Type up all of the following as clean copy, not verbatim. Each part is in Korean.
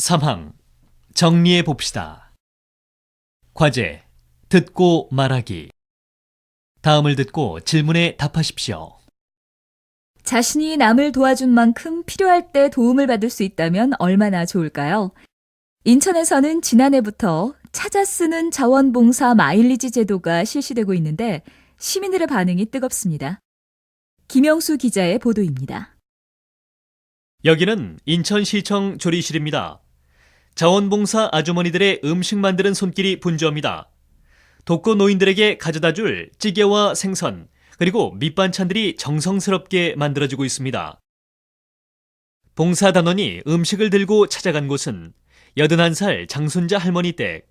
3항 정리해 봅시다. 과제 듣고 말하기. 다음을 듣고 질문에 답하십시오. 자신이 남을 도와준 만큼 필요할 때 도움을 받을 수 있다면 얼마나 좋을까요? 인천에서는 지난해부터 찾아 쓰는 자원봉사 마일리지 제도가 실시되고 있는데 시민들의 반응이 뜨겁습니다. 김영수 기자의 보도입니다. 여기는 인천시청 조리실입니다. 자원봉사 아주머니들의 음식 만드는 손길이 분주합니다. 독거 노인들에게 가져다 줄 찌개와 생선, 그리고 밑반찬들이 정성스럽게 만들어지고 있습니다. 봉사단원이 음식을 들고 찾아간 곳은 81살 장순자 할머니 댁.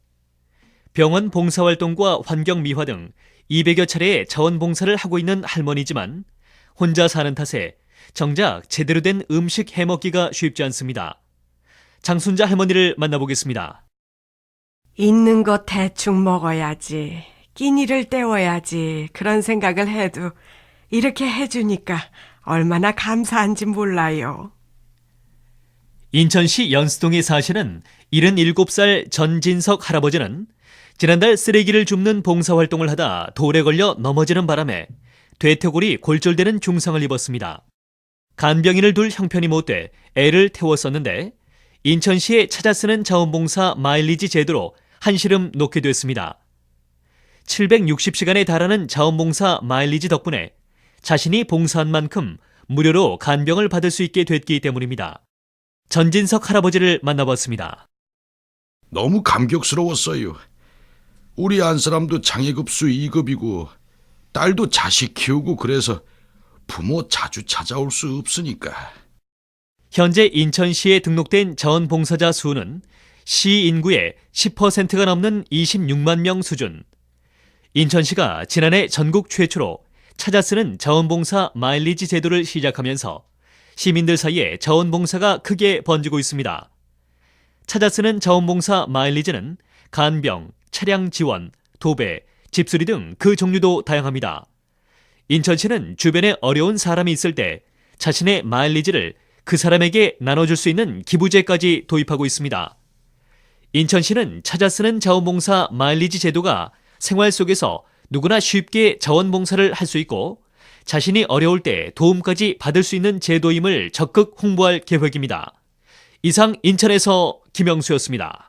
병원 봉사활동과 환경미화 등 200여 차례의 자원봉사를 하고 있는 할머니지만 혼자 사는 탓에 정작 제대로 된 음식 해먹기가 쉽지 않습니다. 장순자 할머니를 만나보겠습니다. 있는 거 대충 먹어야지, 끼니를 때워야지 그런 생각을 해도 이렇게 해주니까 얼마나 감사한지 몰라요. 인천시 연수동에 사시는 77살 전진석 할아버지는 지난달 쓰레기를 줍는 봉사활동을 하다 돌에 걸려 넘어지는 바람에 대퇴골이 골절되는 중상을 입었습니다. 간병인을 둘 형편이 못돼 애를 태웠었는데 인천시에 찾아 쓰는 자원봉사 마일리지 제도로 한시름 놓게 됐습니다. 760시간에 달하는 자원봉사 마일리지 덕분에 자신이 봉사한 만큼 무료로 간병을 받을 수 있게 됐기 때문입니다. 전진석 할아버지를 만나봤습니다. 너무 감격스러웠어요. 우리 안 사람도 장애급수 2급이고 딸도 자식 키우고 그래서 부모 자주 찾아올 수 없으니까. 현재 인천시에 등록된 자원봉사자 수는 시 인구의 10%가 넘는 26만 명 수준. 인천시가 지난해 전국 최초로 찾아 쓰는 자원봉사 마일리지 제도를 시작하면서 시민들 사이에 자원봉사가 크게 번지고 있습니다. 찾아 쓰는 자원봉사 마일리지는 간병, 차량 지원, 도배, 집수리 등 그 종류도 다양합니다. 인천시는 주변에 어려운 사람이 있을 때 자신의 마일리지를 그 사람에게 나눠줄 수 있는 기부제까지 도입하고 있습니다. 인천시는 찾아 쓰는 자원봉사 마일리지 제도가 생활 속에서 누구나 쉽게 자원봉사를 할 수 있고 자신이 어려울 때 도움까지 받을 수 있는 제도임을 적극 홍보할 계획입니다. 이상 인천에서 김영수였습니다.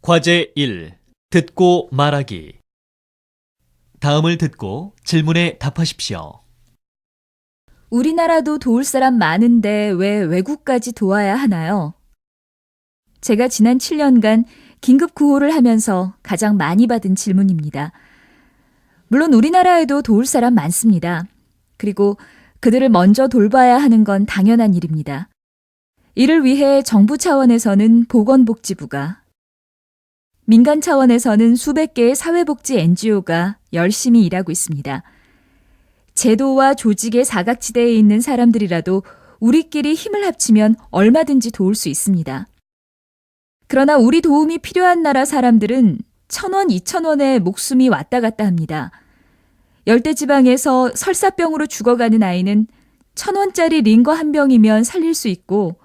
과제 1. 듣고 말하기. 다음을 듣고 질문에 답하십시오. 우리나라도 도울 사람 많은데 왜 외국까지 도와야 하나요? 제가 지난 7년간 긴급 구호를 하면서 가장 많이 받은 질문입니다. 물론 우리나라에도 도울 사람 많습니다. 그리고 그들을 먼저 돌봐야 하는 건 당연한 일입니다. 이를 위해 정부 차원에서는 보건복지부가, 민간 차원에서는 수백 개의 사회복지 NGO가 열심히 일하고 있습니다. 제도와 조직의 사각지대에 있는 사람들이라도 우리끼리 힘을 합치면 얼마든지 도울 수 있습니다. 그러나 우리 도움이 필요한 나라 사람들은 1,000원, 2,000원에 목숨이 왔다 갔다 합니다. 열대지방에서 설사병으로 죽어가는 아이는 1,000원짜리 링거 한 병이면 살릴 수 있고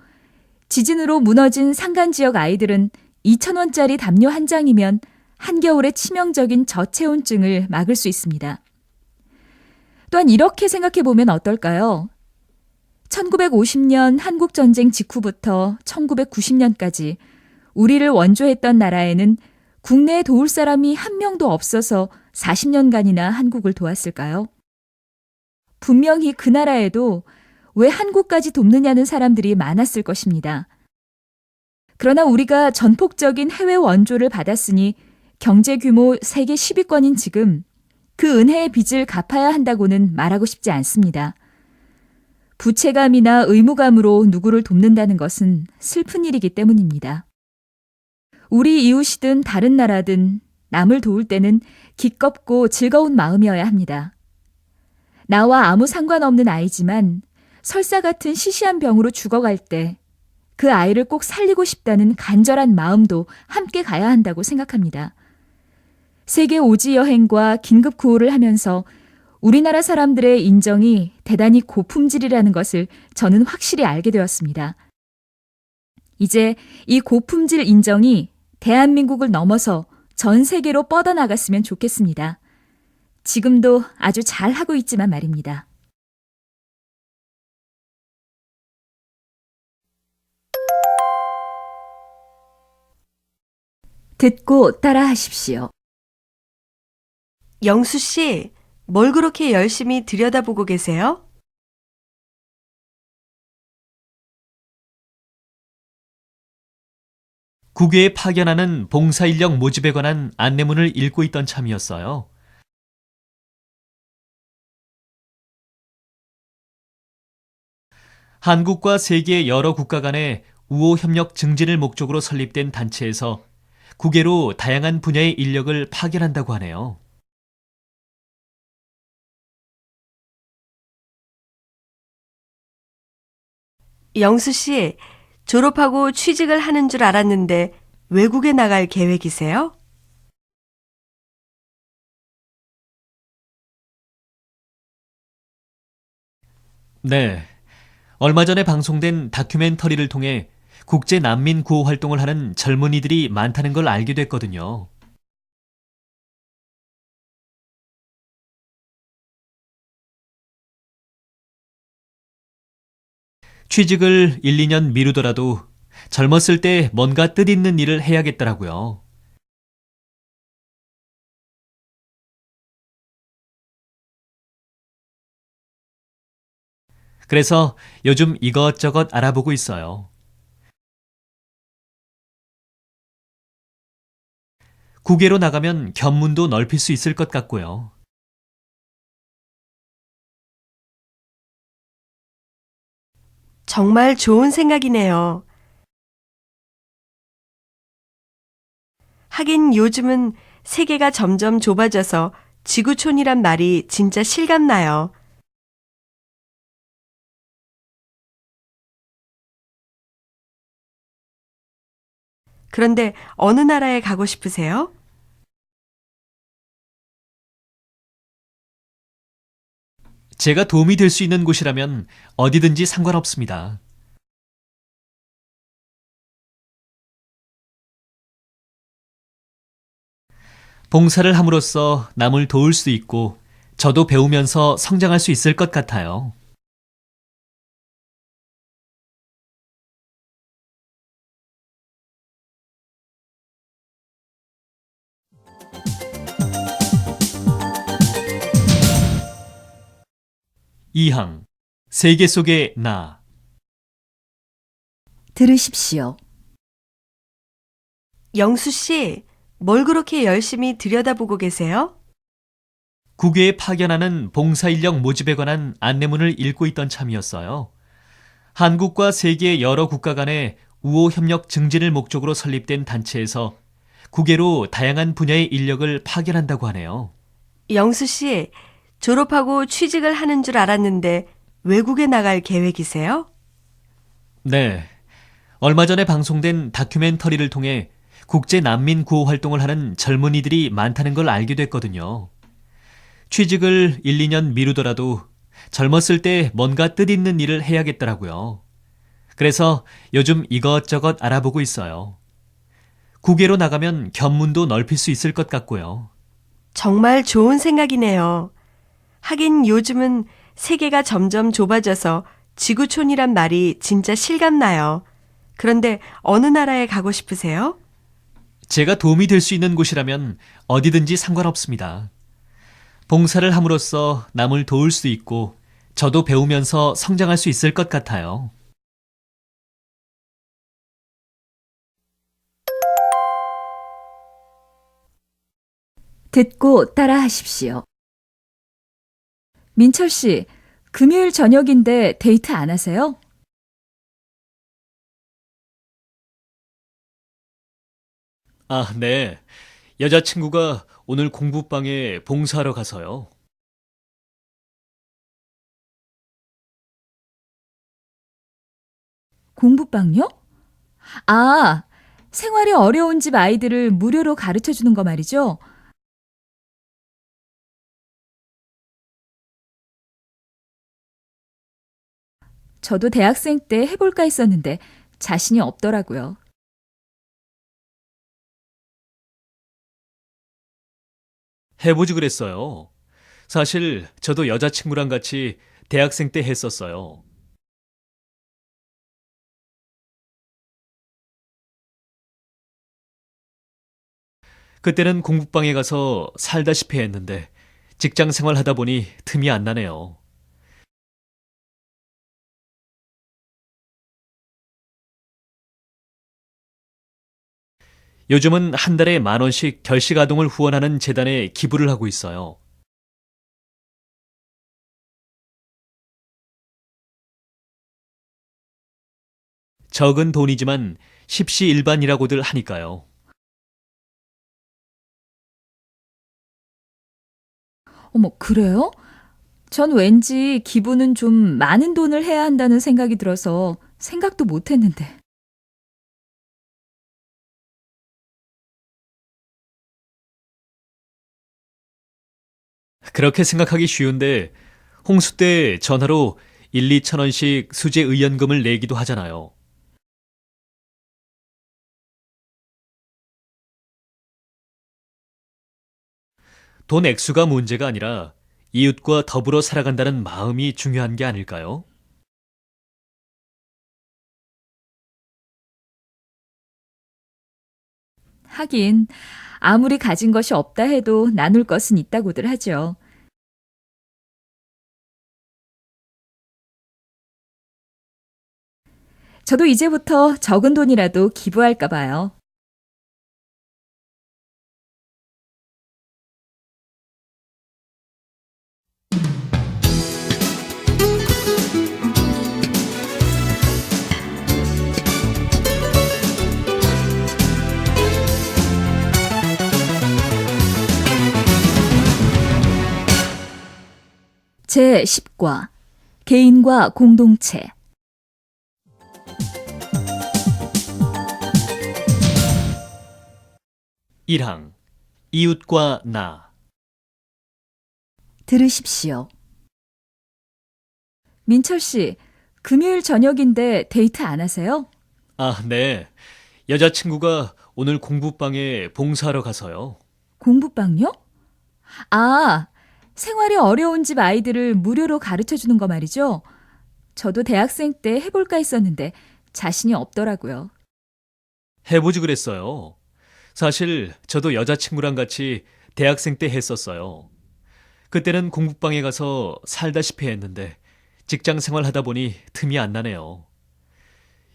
지진으로 무너진 산간지역 아이들은 2,000원짜리 담요 한 장이면 한겨울의 치명적인 저체온증을 막을 수 있습니다. 또한 이렇게 생각해보면 어떨까요? 1950년 한국전쟁 직후부터 1990년까지 우리를 원조했던 나라에는 국내에 도울 사람이 한 명도 없어서 40년간이나 한국을 도왔을까요? 분명히 그 나라에도 왜 한국까지 돕느냐는 사람들이 많았을 것입니다. 그러나 우리가 전폭적인 해외 원조를 받았으니 경제 규모 세계 10위권인 지금 그 은혜의 빚을 갚아야 한다고는 말하고 싶지 않습니다. 부채감이나 의무감으로 누구를 돕는다는 것은 슬픈 일이기 때문입니다. 우리 이웃이든 다른 나라든 남을 도울 때는 기껍고 즐거운 마음이어야 합니다. 나와 아무 상관없는 아이지만 설사 같은 시시한 병으로 죽어갈 때 그 아이를 꼭 살리고 싶다는 간절한 마음도 함께 가야 한다고 생각합니다. 세계 오지 여행과 긴급 구호를 하면서 우리나라 사람들의 인정이 대단히 고품질이라는 것을 저는 확실히 알게 되었습니다. 이제 이 고품질 인정이 대한민국을 넘어서 전 세계로 뻗어나갔으면 좋겠습니다. 지금도 아주 잘하고 있지만 말입니다. 듣고 따라하십시오. 영수 씨, 뭘 그렇게 열심히 들여다보고 계세요? 국외에 파견하는 봉사인력 모집에 관한 안내문을 읽고 있던 참이었어요. 한국과 세계 여러 국가 간의 우호 협력 증진을 목적으로 설립된 단체에서 국외로 다양한 분야의 인력을 파견한다고 하네요. 영수 씨, 졸업하고 취직을 하는 줄 알았는데 외국에 나갈 계획이세요? 네. 얼마 전에 방송된 다큐멘터리를 통해 국제 난민 구호 활동을 하는 젊은이들이 많다는 걸 알게 됐거든요. 취직을 1, 2년 미루더라도 젊었을 때 뭔가 뜻있는 일을 해야겠더라고요. 그래서 요즘 이것저것 알아보고 있어요. 국외로 나가면 견문도 넓힐 수 있을 것 같고요. 정말 좋은 생각이네요. 하긴 요즘은 세계가 점점 좁아져서 지구촌이란 말이 진짜 실감나요. 그런데 어느 나라에 가고 싶으세요? 제가 도움이 될 수 있는 곳이라면 어디든지 상관없습니다. 봉사를 함으로써 남을 도울 수 있고 저도 배우면서 성장할 수 있을 것 같아요. 이항 세계 속의 나 들으십시오. 영수 씨, 뭘 그렇게 열심히 들여다보고 계세요? 국외에 파견하는 봉사인력 모집에 관한 안내문을 읽고 있던 참이었어요. 한국과 세계 여러 국가 간의 우호 협력 증진을 목적으로 설립된 단체에서 국외로 다양한 분야의 인력을 파견한다고 하네요. 영수 씨, 졸업하고 취직을 하는 줄 알았는데 외국에 나갈 계획이세요? 네. 얼마 전에 방송된 다큐멘터리를 통해 국제 난민 구호 활동을 하는 젊은이들이 많다는 걸 알게 됐거든요. 취직을 1, 2년 미루더라도 젊었을 때 뭔가 뜻있는 일을 해야겠더라고요. 그래서 요즘 이것저것 알아보고 있어요. 국외로 나가면 견문도 넓힐 수 있을 것 같고요. 정말 좋은 생각이네요. 하긴 요즘은 세계가 점점 좁아져서 지구촌이란 말이 진짜 실감나요. 그런데 어느 나라에 가고 싶으세요? 제가 도움이 될 수 있는 곳이라면 어디든지 상관없습니다. 봉사를 함으로써 남을 도울 수 있고 저도 배우면서 성장할 수 있을 것 같아요. 듣고 따라하십시오. 민철 씨, 금요일 저녁인데 데이트 안 하세요? 아, 네. 여자친구가 오늘 공부방에 봉사하러 가서요. 공부방요? 아, 생활이 어려운 집 아이들을 무료로 가르쳐 주는 거 말이죠? 저도 대학생 때 해볼까 했었는데 자신이 없더라고요. 해보지 그랬어요. 사실 저도 여자친구랑 같이 대학생 때 했었어요. 그때는 공부방에 가서 살다시피 했는데 직장 생활 하다 보니 틈이 안 나네요. 요즘은 한 달에 10,000원씩 결식 아동을 후원하는 재단에 기부를 하고 있어요. 적은 돈이지만 십시일반이라고들 하니까요. 어머, 그래요? 전 왠지 기부는 좀 많은 돈을 해야 한다는 생각이 들어서 생각도 못 했는데. 그렇게 생각하기 쉬운데 홍수 때 전화로 1, 2천 원씩 수재 의연금을 내기도 하잖아요. 돈 액수가 문제가 아니라 이웃과 더불어 살아간다는 마음이 중요한 게 아닐까요? 하긴 아무리 가진 것이 없다 해도 나눌 것은 있다고들 하죠. 저도 이제부터 적은 돈이라도 기부할까 봐요. 제10과 개인과 공동체. 1항 이웃과 나. 들으십시오. 민철 씨, 금요일 저녁인데 데이트 안 하세요? 아, 네. 여자친구가 오늘 공부방에 봉사하러 가서요. 공부방요? 아, 생활이 어려운 집 아이들을 무료로 가르쳐 주는 거 말이죠? 저도 대학생 때 해볼까 했었는데 자신이 없더라고요. 해보지 그랬어요. 사실 저도 여자친구랑 같이 대학생 때 했었어요. 그때는 공부방에 가서 살다시피 했는데 직장 생활 하다 보니 틈이 안 나네요.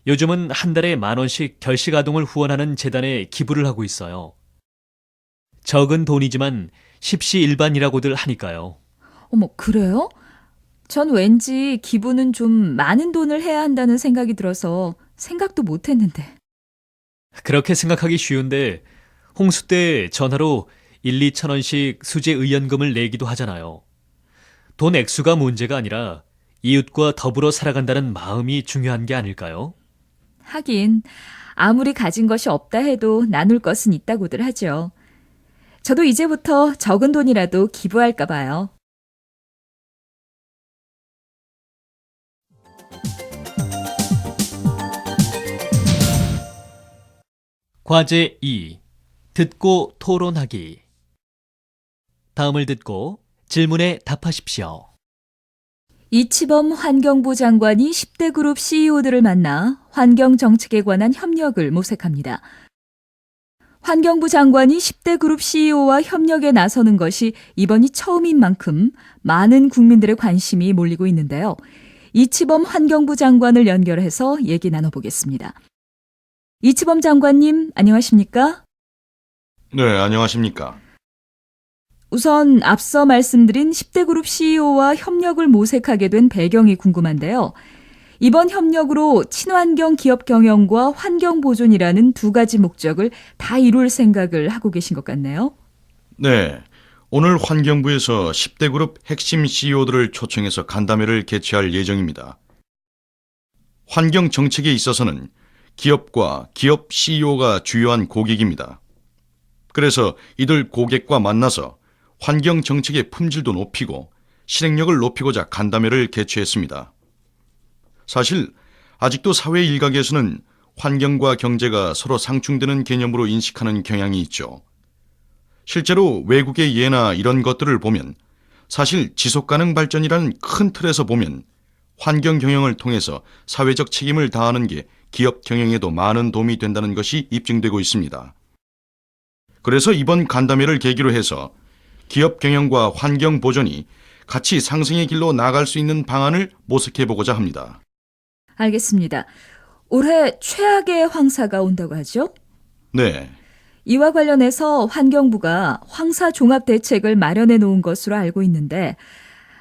요즘은 한 달에 10,000원씩 결식 아동을 후원하는 재단에 기부를 하고 있어요. 적은 돈이지만 십시일반이라고들 하니까요. 어머, 그래요? 전 왠지 기부는 좀 많은 돈을 해야 한다는 생각이 들어서 생각도 못 했는데. 그렇게 생각하기 쉬운데 홍수 때 전화로 1, 2천 원씩 수재 의연금을 내기도 하잖아요. 돈 액수가 문제가 아니라 이웃과 더불어 살아간다는 마음이 중요한 게 아닐까요? 하긴 아무리 가진 것이 없다 해도 나눌 것은 있다고들 하죠. 저도 이제부터 적은 돈이라도 기부할까 봐요. 과제 2. 듣고 토론하기. 다음을 듣고 질문에 답하십시오. 이치범 환경부 장관이 10대 그룹 CEO들을 만나 환경 정책에 관한 협력을 모색합니다. 환경부 장관이 10대 그룹 CEO와 협력에 나서는 것이 이번이 처음인 만큼 많은 국민들의 관심이 몰리고 있는데요. 이치범 환경부 장관을 연결해서 얘기 나눠보겠습니다. 이치범 장관님, 안녕하십니까? 네, 안녕하십니까. 우선 앞서 말씀드린 10대 그룹 CEO와 협력을 모색하게 된 배경이 궁금한데요. 이번 협력으로 친환경 기업 경영과 환경 보존이라는 두 가지 목적을 다 이룰 생각을 하고 계신 것 같네요. 네, 오늘 환경부에서 10대 그룹 핵심 CEO들을 초청해서 간담회를 개최할 예정입니다. 환경 정책에 있어서는 기업과 기업 CEO가 주요한 고객입니다. 그래서 이들 고객과 만나서 환경 정책의 품질도 높이고 실행력을 높이고자 간담회를 개최했습니다. 사실 아직도 사회 일각에서는 환경과 경제가 서로 상충되는 개념으로 인식하는 경향이 있죠. 실제로 외국의 예나 이런 것들을 보면 사실 지속가능 발전이라는 큰 틀에서 보면 환경 경영을 통해서 사회적 책임을 다하는 게 기업 경영에도 많은 도움이 된다는 것이 입증되고 있습니다. 그래서 이번 간담회를 계기로 해서 기업 경영과 환경 보존이 같이 상승의 길로 나아갈 수 있는 방안을 모색해보고자 합니다. 알겠습니다. 올해 최악의 황사가 온다고 하죠? 네, 이와 관련해서 환경부가 황사 종합 대책을 마련해 놓은 것으로 알고 있는데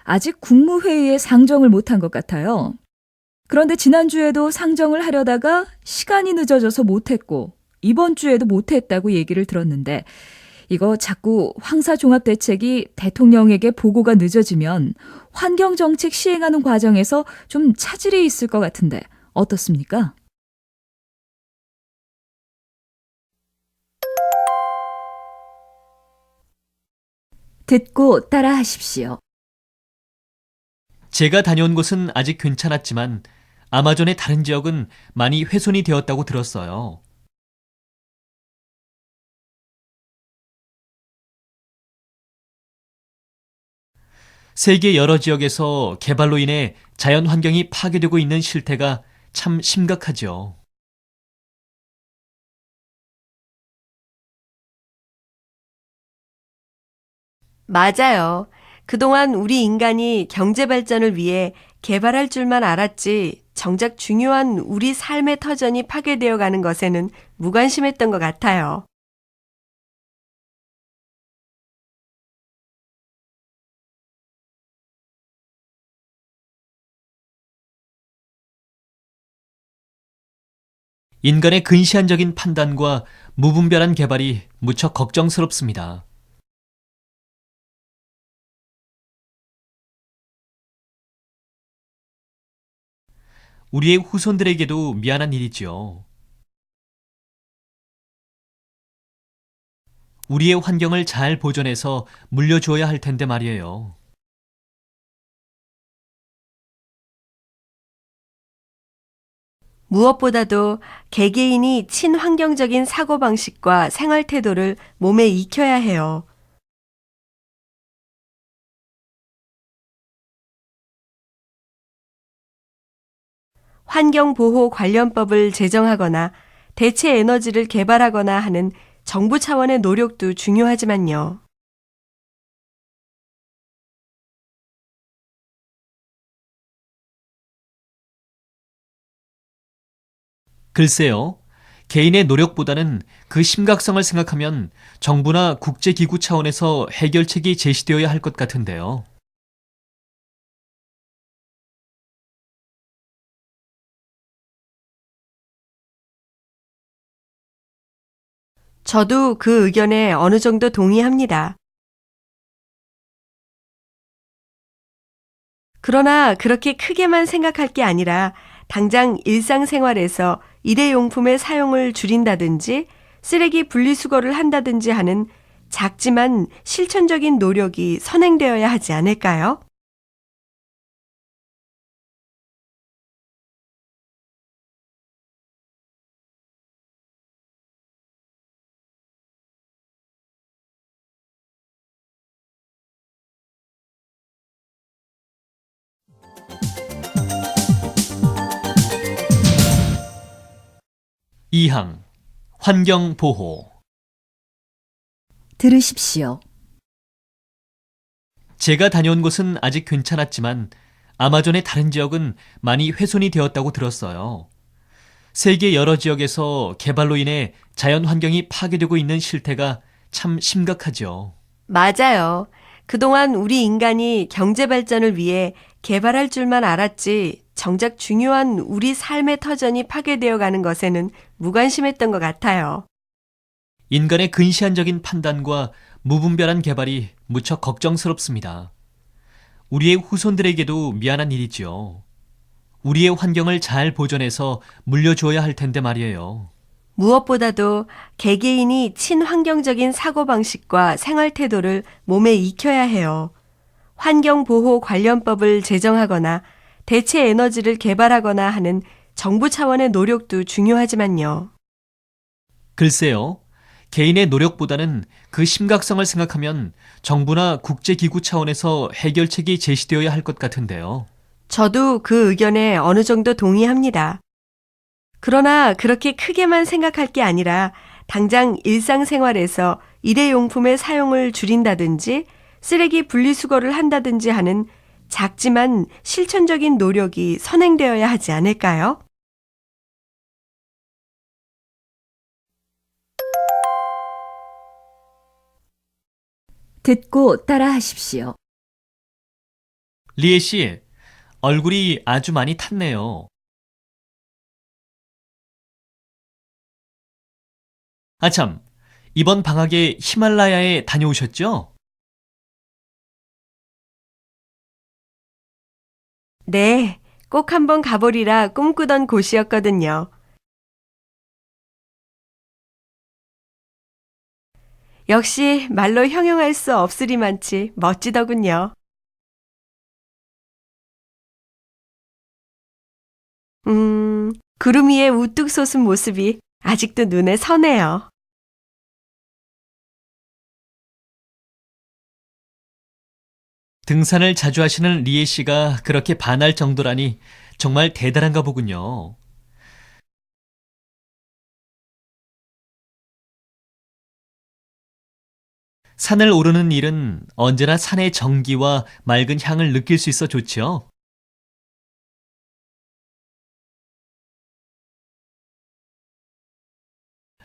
아직 국무회의에 상정을 못한 것 같아요. 그런데 지난주에도 상정을 하려다가 시간이 늦어져서 못했고 이번 주에도 못했다고 얘기를 들었는데 이거 자꾸 황사 종합 대책이 대통령에게 보고가 늦어지면 환경정책 시행하는 과정에서 좀 차질이 있을 것 같은데 어떻습니까? 듣고 따라 하십시오. 제가 다녀온 곳은 아직 괜찮았지만 아마존의 다른 지역은 많이 훼손이 되었다고 들었어요. 세계 여러 지역에서 개발로 인해 자연 환경이 파괴되고 있는 실태가 참 심각하죠. 맞아요. 그동안 우리 인간이 경제 발전을 위해 개발할 줄만 알았지 정작 중요한 우리 삶의 터전이 파괴되어 가는 것에는 무관심했던 것 같아요. 인간의 근시안적인 판단과 무분별한 개발이 무척 걱정스럽습니다. 우리의 후손들에게도 미안한 일이지요. 우리의 환경을 잘 보존해서 물려주어야 할 텐데 말이에요. 무엇보다도 개개인이 친환경적인 사고방식과 생활태도를 몸에 익혀야 해요. 환경보호 관련법을 제정하거나 대체 에너지를 개발하거나 하는 정부 차원의 노력도 중요하지만요. 글쎄요, 개인의 노력보다는 그 심각성을 생각하면 정부나 국제기구 차원에서 해결책이 제시되어야 할 것 같은데요. 저도 그 의견에 어느 정도 동의합니다. 그러나 그렇게 크게만 생각할 게 아니라 당장 일상생활에서 일회용품의 사용을 줄인다든지 쓰레기 분리수거를 한다든지 하는 작지만 실천적인 노력이 선행되어야 하지 않을까요? 이항 환경보호. 들으십시오. 제가 다녀온 곳은 아직 괜찮았지만 아마존의 다른 지역은 많이 훼손이 되었다고 들었어요. 세계 여러 지역에서 개발로 인해 자연 환경이 파괴되고 있는 실태가 참 심각하죠. 맞아요. 그동안 우리 인간이 경제 발전을 위해 개발할 줄만 알았지 정작 중요한 우리 삶의 터전이 파괴되어 가는 것에는 무관심했던 것 같아요. 인간의 근시안적인 판단과 무분별한 개발이 무척 걱정스럽습니다. 우리의 후손들에게도 미안한 일이지요. 우리의 환경을 잘 보존해서 물려주어야 할 텐데 말이에요. 무엇보다도 개개인이 친환경적인 사고방식과 생활태도를 몸에 익혀야 해요. 환경보호 관련법을 제정하거나 대체 에너지를 개발하거나 하는 정부 차원의 노력도 중요하지만요. 글쎄요. 개인의 노력보다는 그 심각성을 생각하면 정부나 국제기구 차원에서 해결책이 제시되어야 할 것 같은데요. 저도 그 의견에 어느 정도 동의합니다. 그러나 그렇게 크게만 생각할 게 아니라 당장 일상생활에서 일회용품의 사용을 줄인다든지 쓰레기 분리수거를 한다든지 하는 작지만 실천적인 노력이 선행되어야 하지 않을까요? 듣고 따라 하십시오. 리에 씨, 얼굴이 아주 많이 탔네요. 아참, 이번 방학에 히말라야에 다녀오셨죠? 네, 꼭 한번 가보리라 꿈꾸던 곳이었거든요. 역시 말로 형용할 수 없으리만치 멋지더군요. 구름 위에 우뚝 솟은 모습이 아직도 눈에 선해요. 등산을 자주 하시는 리에 씨가 그렇게 반할 정도라니 정말 대단한가 보군요. 산을 오르는 일은 언제나 산의 정기와 맑은 향을 느낄 수 있어 좋죠.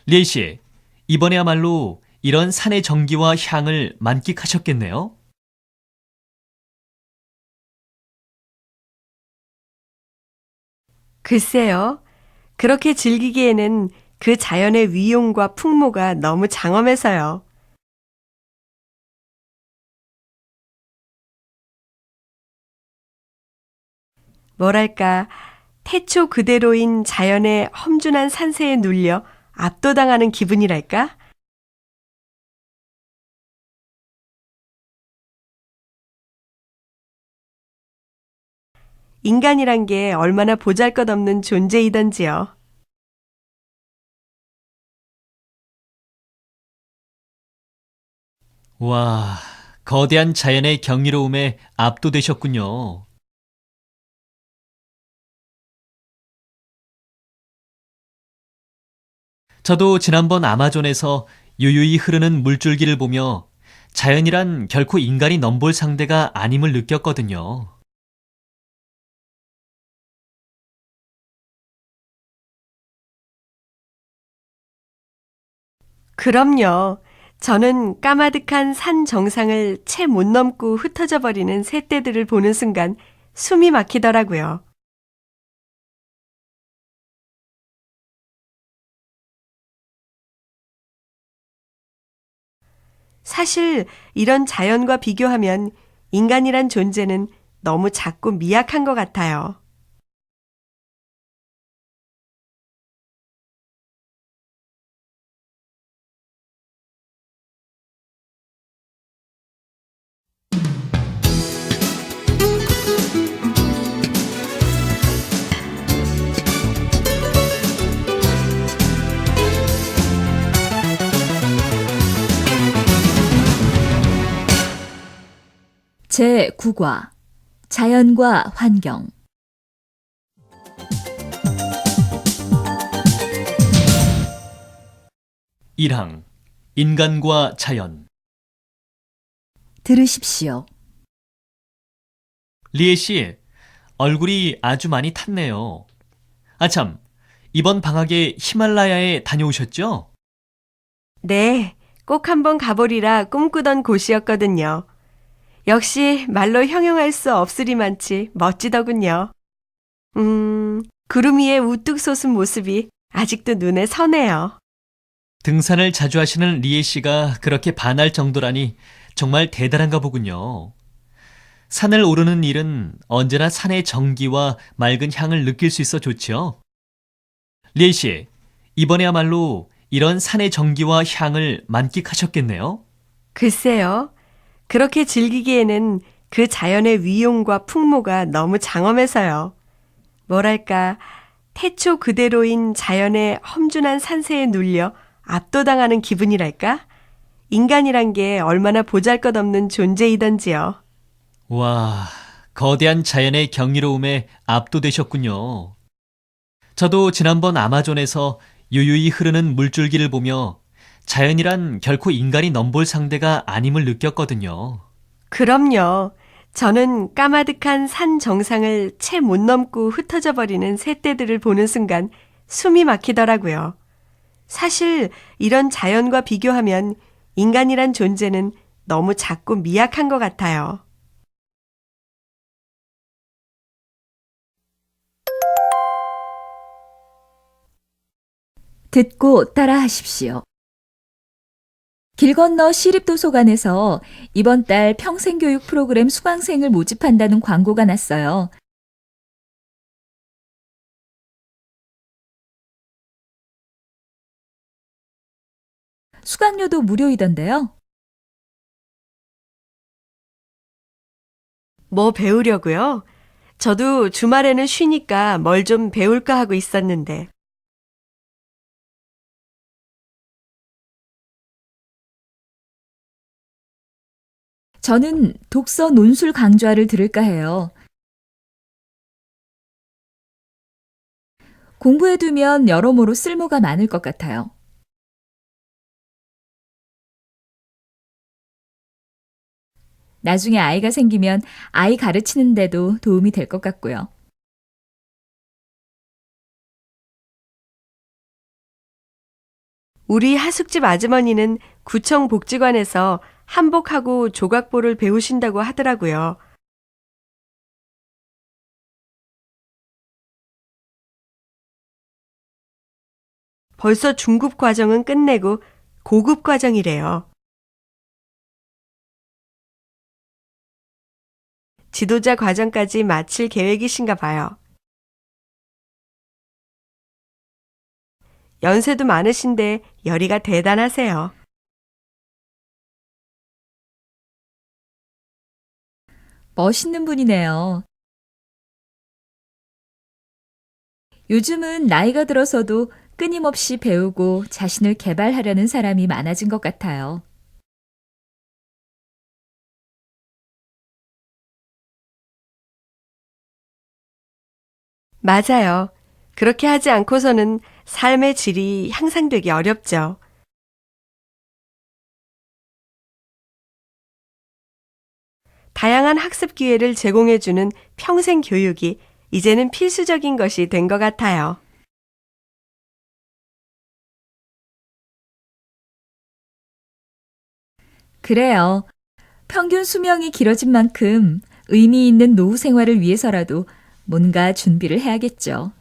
리에 씨, 이번에야말로 이런 산의 정기와 향을 만끽하셨겠네요. 글쎄요. 그렇게 즐기기에는 그 자연의 위용과 풍모가 너무 장엄해서요. 뭐랄까, 태초 그대로인 자연의 험준한 산세에 눌려 압도당하는 기분이랄까? 인간이란 게 얼마나 보잘것없는 존재이던지요. 와, 거대한 자연의 경이로움에 압도되셨군요. 저도 지난번 아마존에서 유유히 흐르는 물줄기를 보며 자연이란 결코 인간이 넘볼 상대가 아님을 느꼈거든요. 그럼요. 저는 까마득한 산 정상을 채 못 넘고 흩어져 버리는 새떼들을 보는 순간 숨이 막히더라고요. 사실 이런 자연과 비교하면 인간이란 존재는 너무 작고 미약한 것 같아요. 제9과 자연과 환경 1항 인간과 자연. 들으십시오. 리에 씨, 얼굴이 아주 많이 탔네요. 아참, 이번 방학에 히말라야에 다녀오셨죠? 네, 꼭 한번 가보리라 꿈꾸던 곳이었거든요. 역시 말로 형용할 수 없으리만치 멋지더군요. 구름 위에 우뚝 솟은 모습이 아직도 눈에 선해요. 등산을 자주 하시는 리에 씨가 그렇게 반할 정도라니 정말 대단한가 보군요. 산을 오르는 일은 언제나 산의 정기와 맑은 향을 느낄 수 있어 좋죠. 리에 씨, 이번에야말로 이런 산의 정기와 향을 만끽하셨겠네요. 글쎄요. 그렇게 즐기기에는 그 자연의 위용과 풍모가 너무 장엄해서요. 뭐랄까, 태초 그대로인 자연의 험준한 산세에 눌려 압도당하는 기분이랄까? 인간이란 게 얼마나 보잘것없는 존재이던지요. 와, 거대한 자연의 경이로움에 압도되셨군요. 저도 지난번 아마존에서 유유히 흐르는 물줄기를 보며 자연이란 결코 인간이 넘볼 상대가 아님을 느꼈거든요. 그럼요. 저는 까마득한 산 정상을 채 못 넘고 흩어져 버리는 새떼들을 보는 순간 숨이 막히더라고요. 사실 이런 자연과 비교하면 인간이란 존재는 너무 작고 미약한 것 같아요. 듣고 따라하십시오. 길 건너 시립도서관에서 이번 달 평생교육 프로그램 수강생을 모집한다는 광고가 났어요. 수강료도 무료이던데요. 뭐 배우려고요? 저도 주말에는 쉬니까 뭘 좀 배울까 하고 있었는데. 저는 독서 논술 강좌를 들을까 해요. 공부해두면 여러모로 쓸모가 많을 것 같아요. 나중에 아이가 생기면 아이 가르치는데도 도움이 될 것 같고요. 우리 하숙집 아주머니는 구청 복지관에서 한복하고 조각보를 배우신다고 하더라고요. 벌써 중급 과정은 끝내고 고급 과정이래요. 지도자 과정까지 마칠 계획이신가 봐요. 연세도 많으신데 열의가 대단하세요. 멋있는 분이네요. 요즘은 나이가 들어서도 끊임없이 배우고 자신을 개발하려는 사람이 많아진 것 같아요. 맞아요. 그렇게 하지 않고서는 삶의 질이 향상되기 어렵죠. 다양한 학습 기회를 제공해주는 평생 교육이 이제는 필수적인 것이 된 것 같아요. 그래요. 평균 수명이 길어진 만큼 의미 있는 노후 생활을 위해서라도 뭔가 준비를 해야겠죠.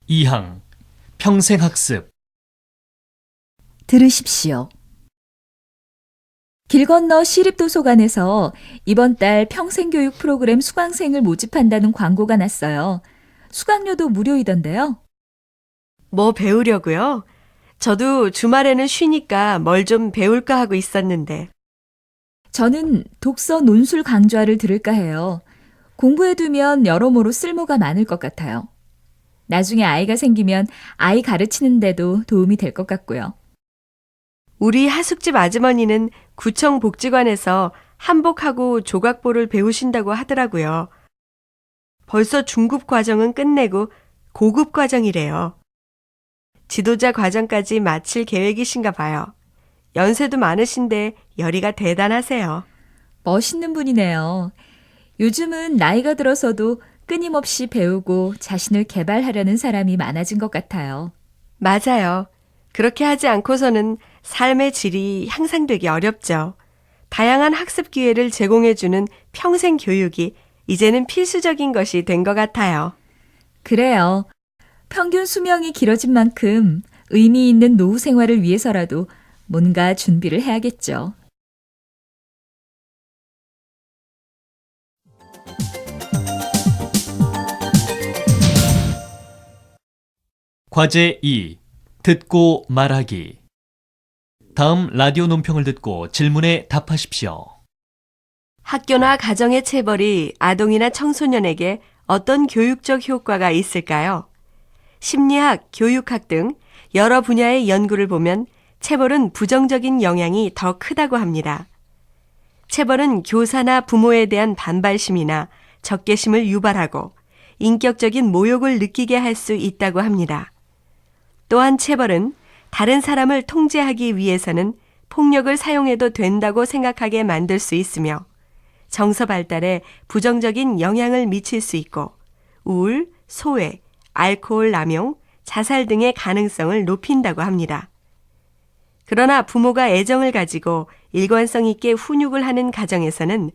이항 평생학습. 들으십시오. 길 건너 시립도서관에서 이번 달 평생교육 프로그램 수강생을 모집한다는 광고가 났어요. 수강료도 무료이던데요. 뭐 배우려고요? 저도 주말에는 쉬니까 뭘 좀 배울까 하고 있었는데. 저는 독서 논술 강좌를 들을까 해요. 공부해두면 여러모로 쓸모가 많을 것 같아요. 나중에 아이가 생기면 아이 가르치는데도 도움이 될 것 같고요. 우리 하숙집 아주머니는 구청 복지관에서 한복하고 조각보를 배우신다고 하더라고요. 벌써 중급 과정은 끝내고 고급 과정이래요. 지도자 과정까지 마칠 계획이신가 봐요. 연세도 많으신데 열의가 대단하세요. 멋있는 분이네요. 요즘은 나이가 들어서도 끊임없이 배우고 자신을 개발하려는 사람이 많아진 것 같아요. 맞아요. 그렇게 하지 않고서는 삶의 질이 향상되기 어렵죠. 다양한 학습 기회를 제공해주는 평생 교육이 이제는 필수적인 것이 된 것 같아요. 그래요. 평균 수명이 길어진 만큼 의미 있는 노후 생활을 위해서라도 뭔가 준비를 해야겠죠. 과제 2. 듣고 말하기. 다음 라디오 논평을 듣고 질문에 답하십시오. 학교나 가정의 체벌이 아동이나 청소년에게 어떤 교육적 효과가 있을까요? 심리학, 교육학 등 여러 분야의 연구를 보면 체벌은 부정적인 영향이 더 크다고 합니다. 체벌은 교사나 부모에 대한 반발심이나 적개심을 유발하고 인격적인 모욕을 느끼게 할 수 있다고 합니다. 또한 체벌은 다른 사람을 통제하기 위해서는 폭력을 사용해도 된다고 생각하게 만들 수 있으며 정서 발달에 부정적인 영향을 미칠 수 있고 우울, 소외, 알코올 남용, 자살 등의 가능성을 높인다고 합니다. 그러나 부모가 애정을 가지고 일관성 있게 훈육을 하는 가정에서는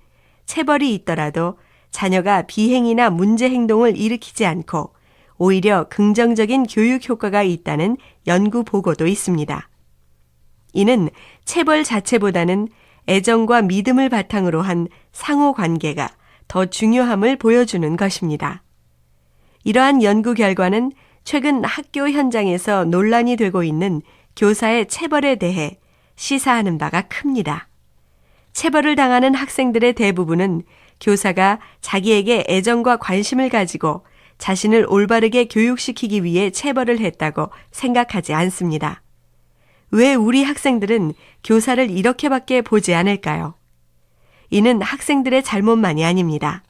체벌이 있더라도 자녀가 비행이나 문제 행동을 일으키지 않고 오히려 긍정적인 교육 효과가 있다는 연구 보고도 있습니다. 이는 체벌 자체보다는 애정과 믿음을 바탕으로 한 상호 관계가 더 중요함을 보여주는 것입니다. 이러한 연구 결과는 최근 학교 현장에서 논란이 되고 있는 교사의 체벌에 대해 시사하는 바가 큽니다. 체벌을 당하는 학생들의 대부분은 교사가 자기에게 애정과 관심을 가지고 자신을 올바르게 교육시키기 위해 체벌을 했다고 생각하지 않습니다. 왜 우리 학생들은 교사를 이렇게밖에 보지 않을까요? 이는 학생들의 잘못만이 아닙니다.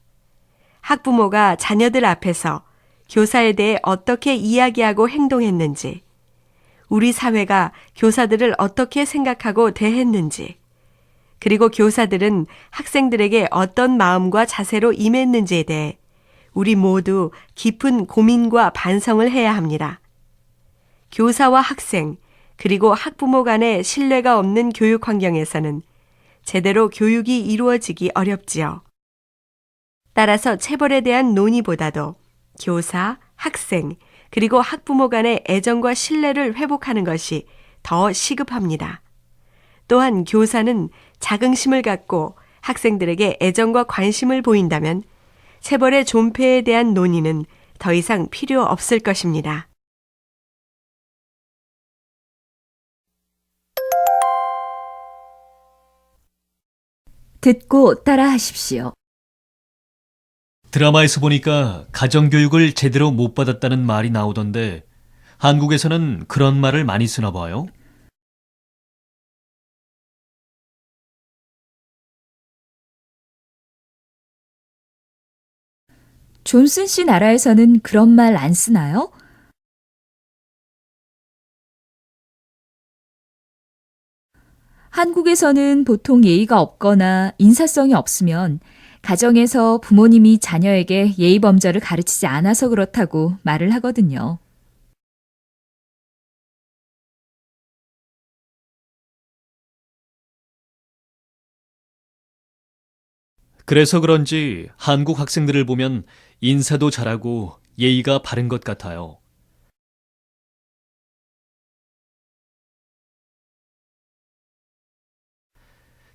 학부모가 자녀들 앞에서 교사에 대해 어떻게 이야기하고 행동했는지, 우리 사회가 교사들을 어떻게 생각하고 대했는지, 그리고 교사들은 학생들에게 어떤 마음과 자세로 임했는지에 대해 우리 모두 깊은 고민과 반성을 해야 합니다. 교사와 학생, 그리고 학부모 간의 신뢰가 없는 교육 환경에서는 제대로 교육이 이루어지기 어렵지요. 따라서 체벌에 대한 논의보다도 교사, 학생, 그리고 학부모 간의 애정과 신뢰를 회복하는 것이 더 시급합니다. 또한 교사는 자긍심을 갖고 학생들에게 애정과 관심을 보인다면 체벌의 존폐에 대한 논의는 더 이상 필요 없을 것입니다. 듣고 따라하십시오. 드라마에서 보니까 가정교육을 제대로 못 받았다는 말이 나오던데 한국에서는 그런 말을 많이 쓰나 봐요? 존슨 씨 나라에서는 그런 말 안 쓰나요? 한국에서는 보통 예의가 없거나 인사성이 없으면 가정에서 부모님이 자녀에게 예의 범절을 가르치지 않아서 그렇다고 말을 하거든요. 그래서 그런지 한국 학생들을 보면 인사도 잘하고 예의가 바른 것 같아요.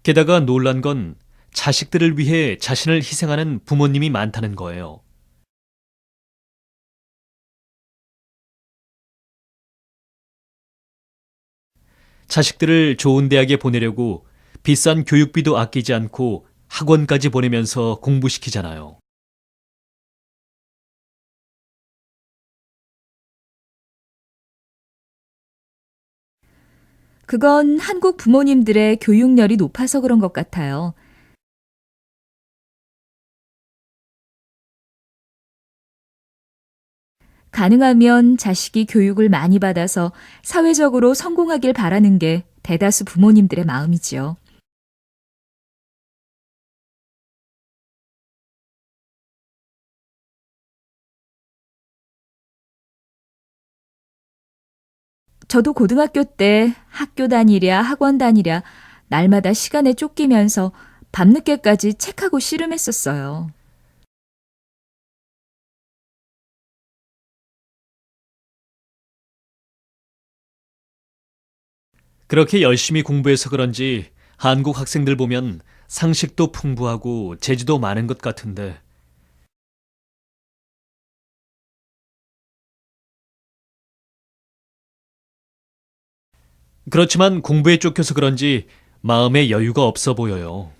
게다가 놀란 건 자식들을 위해 자신을 희생하는 부모님이 많다는 거예요. 자식들을 좋은 대학에 보내려고 비싼 교육비도 아끼지 않고 학원까지 보내면서 공부시키잖아요. 그건 한국 부모님들의 교육열이 높아서 그런 것 같아요. 가능하면 자식이 교육을 많이 받아서 사회적으로 성공하길 바라는 게 대다수 부모님들의 마음이지요. 저도 고등학교 때 학교 다니랴 학원 다니랴 날마다 시간에 쫓기면서 밤늦게까지 책하고 씨름했었어요. 그렇게 열심히 공부해서 그런지 한국 학생들 보면 상식도 풍부하고 재주도 많은 것 같은데 그렇지만 공부에 쫓겨서 그런지 마음에 여유가 없어 보여요.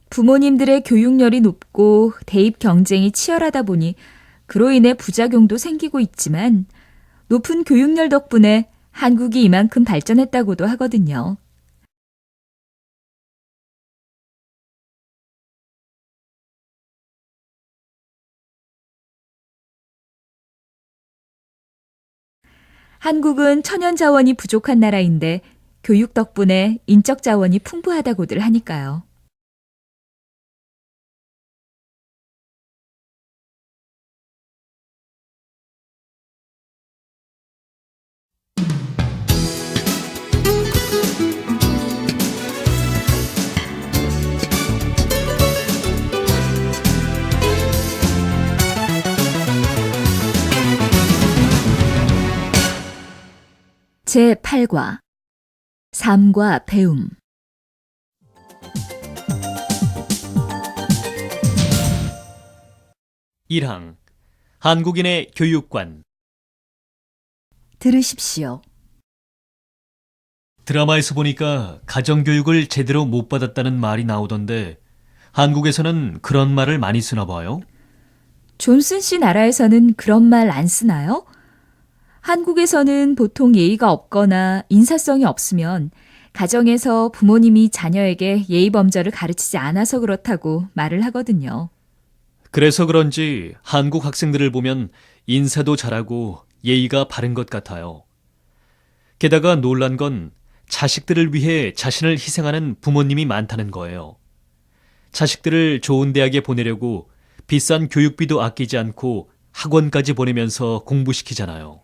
부모님들의 교육열이 높고 대입 경쟁이 치열하다 보니 그로 인해 부작용도 생기고 있지만 높은 교육열 덕분에 한국이 이만큼 발전했다고도 하거든요. 한국은 천연 자원이 부족한 나라인데 교육 덕분에 인적 자원이 풍부하다고들 하니까요. 제8과 삶과 배움 1항 한국인의 교육관 들으십시오. 드라마에서 보니까 가정교육을 제대로 못 받았다는 말이 나오던데 한국에서는 그런 말을 많이 쓰나 봐요? 존슨 씨 나라에서는 그런 말 안 쓰나요? 한국에서는 보통 예의가 없거나 인사성이 없으면 가정에서 부모님이 자녀에게 예의 범절을 가르치지 않아서 그렇다고 말을 하거든요. 그래서 그런지 한국 학생들을 보면 인사도 잘하고 예의가 바른 것 같아요. 게다가 놀란 건 자식들을 위해 자신을 희생하는 부모님이 많다는 거예요. 자식들을 좋은 대학에 보내려고 비싼 교육비도 아끼지 않고 학원까지 보내면서 공부시키잖아요.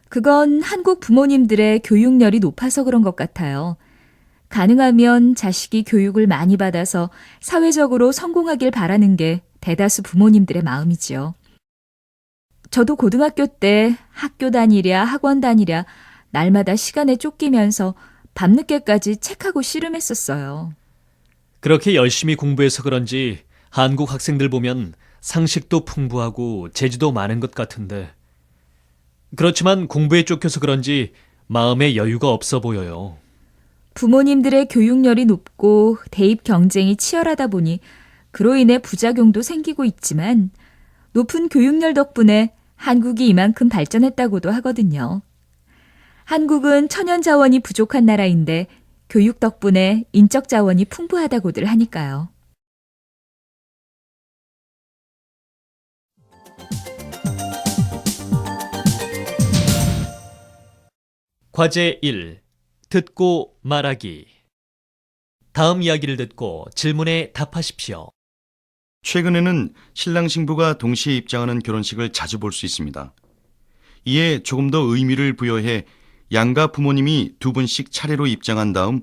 그건 한국 부모님들의 교육열이 높아서 그런 것 같아요. 가능하면 자식이 교육을 많이 받아서 사회적으로 성공하길 바라는 게 대다수 부모님들의 마음이지요. 저도 고등학교 때 학교 다니랴 학원 다니랴 날마다 시간에 쫓기면서 밤늦게까지 책하고 씨름했었어요. 그렇게 열심히 공부해서 그런지 한국 학생들 보면 상식도 풍부하고 재주도 많은 것 같은데 그렇지만 공부에 쫓겨서 그런지 마음에 여유가 없어 보여요. 부모님들의 교육열이 높고 대입 경쟁이 치열하다 보니 그로 인해 부작용도 생기고 있지만 높은 교육열 덕분에 한국이 이만큼 발전했다고도 하거든요. 한국은 천연 자원이 부족한 나라인데 교육 덕분에 인적 자원이 풍부하다고들 하니까요. 과제 1. 듣고 말하기. 다음 이야기를 듣고 질문에 답하십시오. 최근에는 신랑 신부가 동시에 입장하는 결혼식을 자주 볼 수 있습니다. 이에 조금 더 의미를 부여해 양가 부모님이 두 분씩 차례로 입장한 다음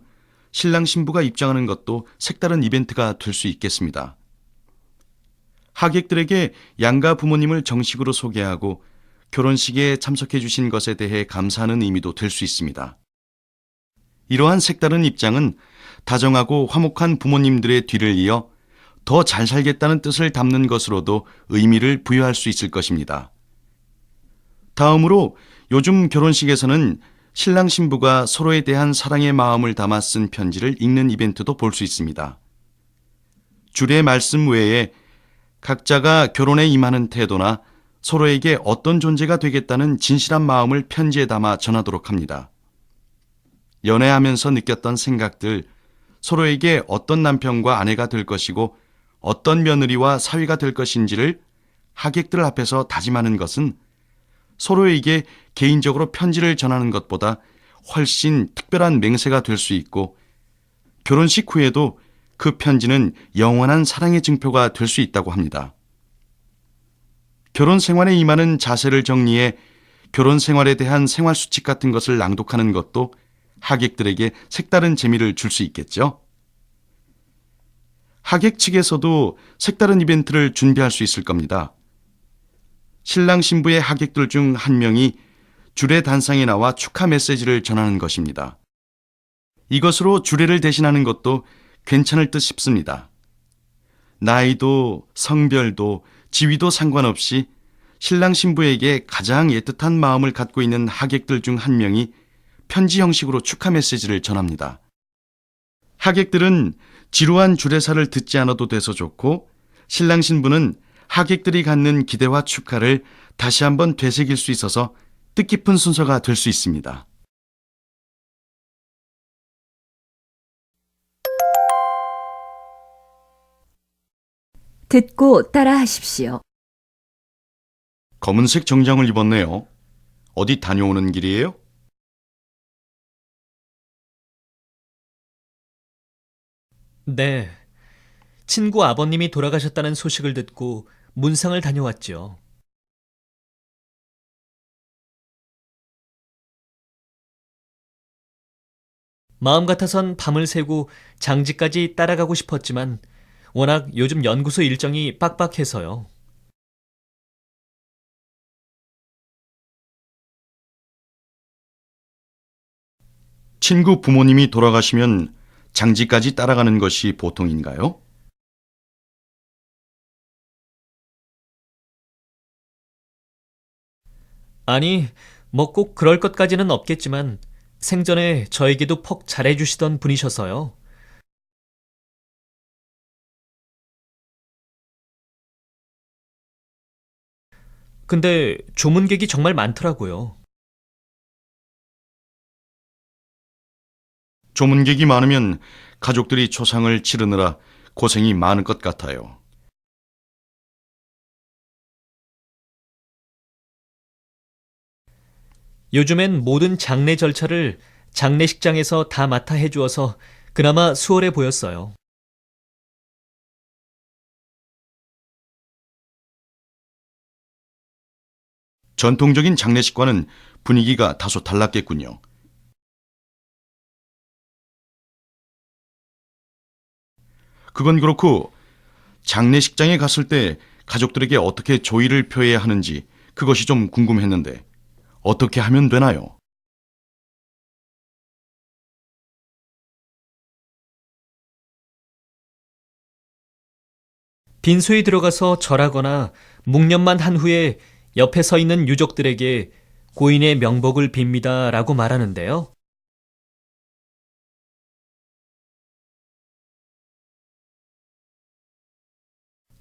신랑 신부가 입장하는 것도 색다른 이벤트가 될 수 있겠습니다. 하객들에게 양가 부모님을 정식으로 소개하고 결혼식에 참석해 주신 것에 대해 감사하는 의미도 될 수 있습니다. 이러한 색다른 입장은 다정하고 화목한 부모님들의 뒤를 이어 더 잘 살겠다는 뜻을 담는 것으로도 의미를 부여할 수 있을 것입니다. 다음으로 요즘 결혼식에서는 신랑 신부가 서로에 대한 사랑의 마음을 담아 쓴 편지를 읽는 이벤트도 볼 수 있습니다. 주례 말씀 외에 각자가 결혼에 임하는 태도나 서로에게 어떤 존재가 되겠다는 진실한 마음을 편지에 담아 전하도록 합니다. 연애하면서 느꼈던 생각들, 서로에게 어떤 남편과 아내가 될 것이고 어떤 며느리와 사위가 될 것인지를 하객들 앞에서 다짐하는 것은 서로에게 개인적으로 편지를 전하는 것보다 훨씬 특별한 맹세가 될 수 있고 결혼식 후에도 그 편지는 영원한 사랑의 증표가 될 수 있다고 합니다. 결혼 생활에 임하는 자세를 정리해 결혼 생활에 대한 생활 수칙 같은 것을 낭독하는 것도 하객들에게 색다른 재미를 줄 수 있겠죠. 하객 측에서도 색다른 이벤트를 준비할 수 있을 겁니다. 신랑 신부의 하객들 중 한 명이 주례 단상에 나와 축하 메시지를 전하는 것입니다. 이것으로 주례를 대신하는 것도 괜찮을 듯 싶습니다. 나이도 성별도 지위도 상관없이 신랑 신부에게 가장 애틋한 마음을 갖고 있는 하객들 중 한 명이 편지 형식으로 축하 메시지를 전합니다. 하객들은 지루한 주례사를 듣지 않아도 돼서 좋고 신랑 신부는 하객들이 갖는 기대와 축하를 다시 한번 되새길 수 있어서 뜻깊은 순서가 될 수 있습니다. 듣고 따라하십시오. 검은색 정장을 입었네요. 어디 다녀오는 길이에요? 네. 친구 아버님이 돌아가셨다는 소식을 듣고 문상을 다녀왔죠. 마음 같아선 밤을 새고 장지까지 따라가고 싶었지만 워낙 요즘 연구소 일정이 빡빡해서요. 친구 부모님이 돌아가시면 장지까지 따라가는 것이 보통인가요? 아니, 뭐 꼭 그럴 것까지는 없겠지만 생전에 저에게도 퍽 잘해주시던 분이셔서요. 근데 조문객이 정말 많더라고요. 조문객이 많으면 가족들이 초상을 치르느라 고생이 많을 것 같아요. 요즘엔 모든 장례 절차를 장례식장에서 다 맡아 해주어서 그나마 수월해 보였어요. 전통적인 장례식과는 분위기가 다소 달랐겠군요. 그건 그렇고 장례식장에 갔을 때 가족들에게 어떻게 조의를 표해야 하는지 그것이 좀 궁금했는데 어떻게 하면 되나요? 빈소에 들어가서 절하거나 묵념만 한 후에 옆에 서 있는 유족들에게 고인의 명복을 빕니다 라고 말하는데요.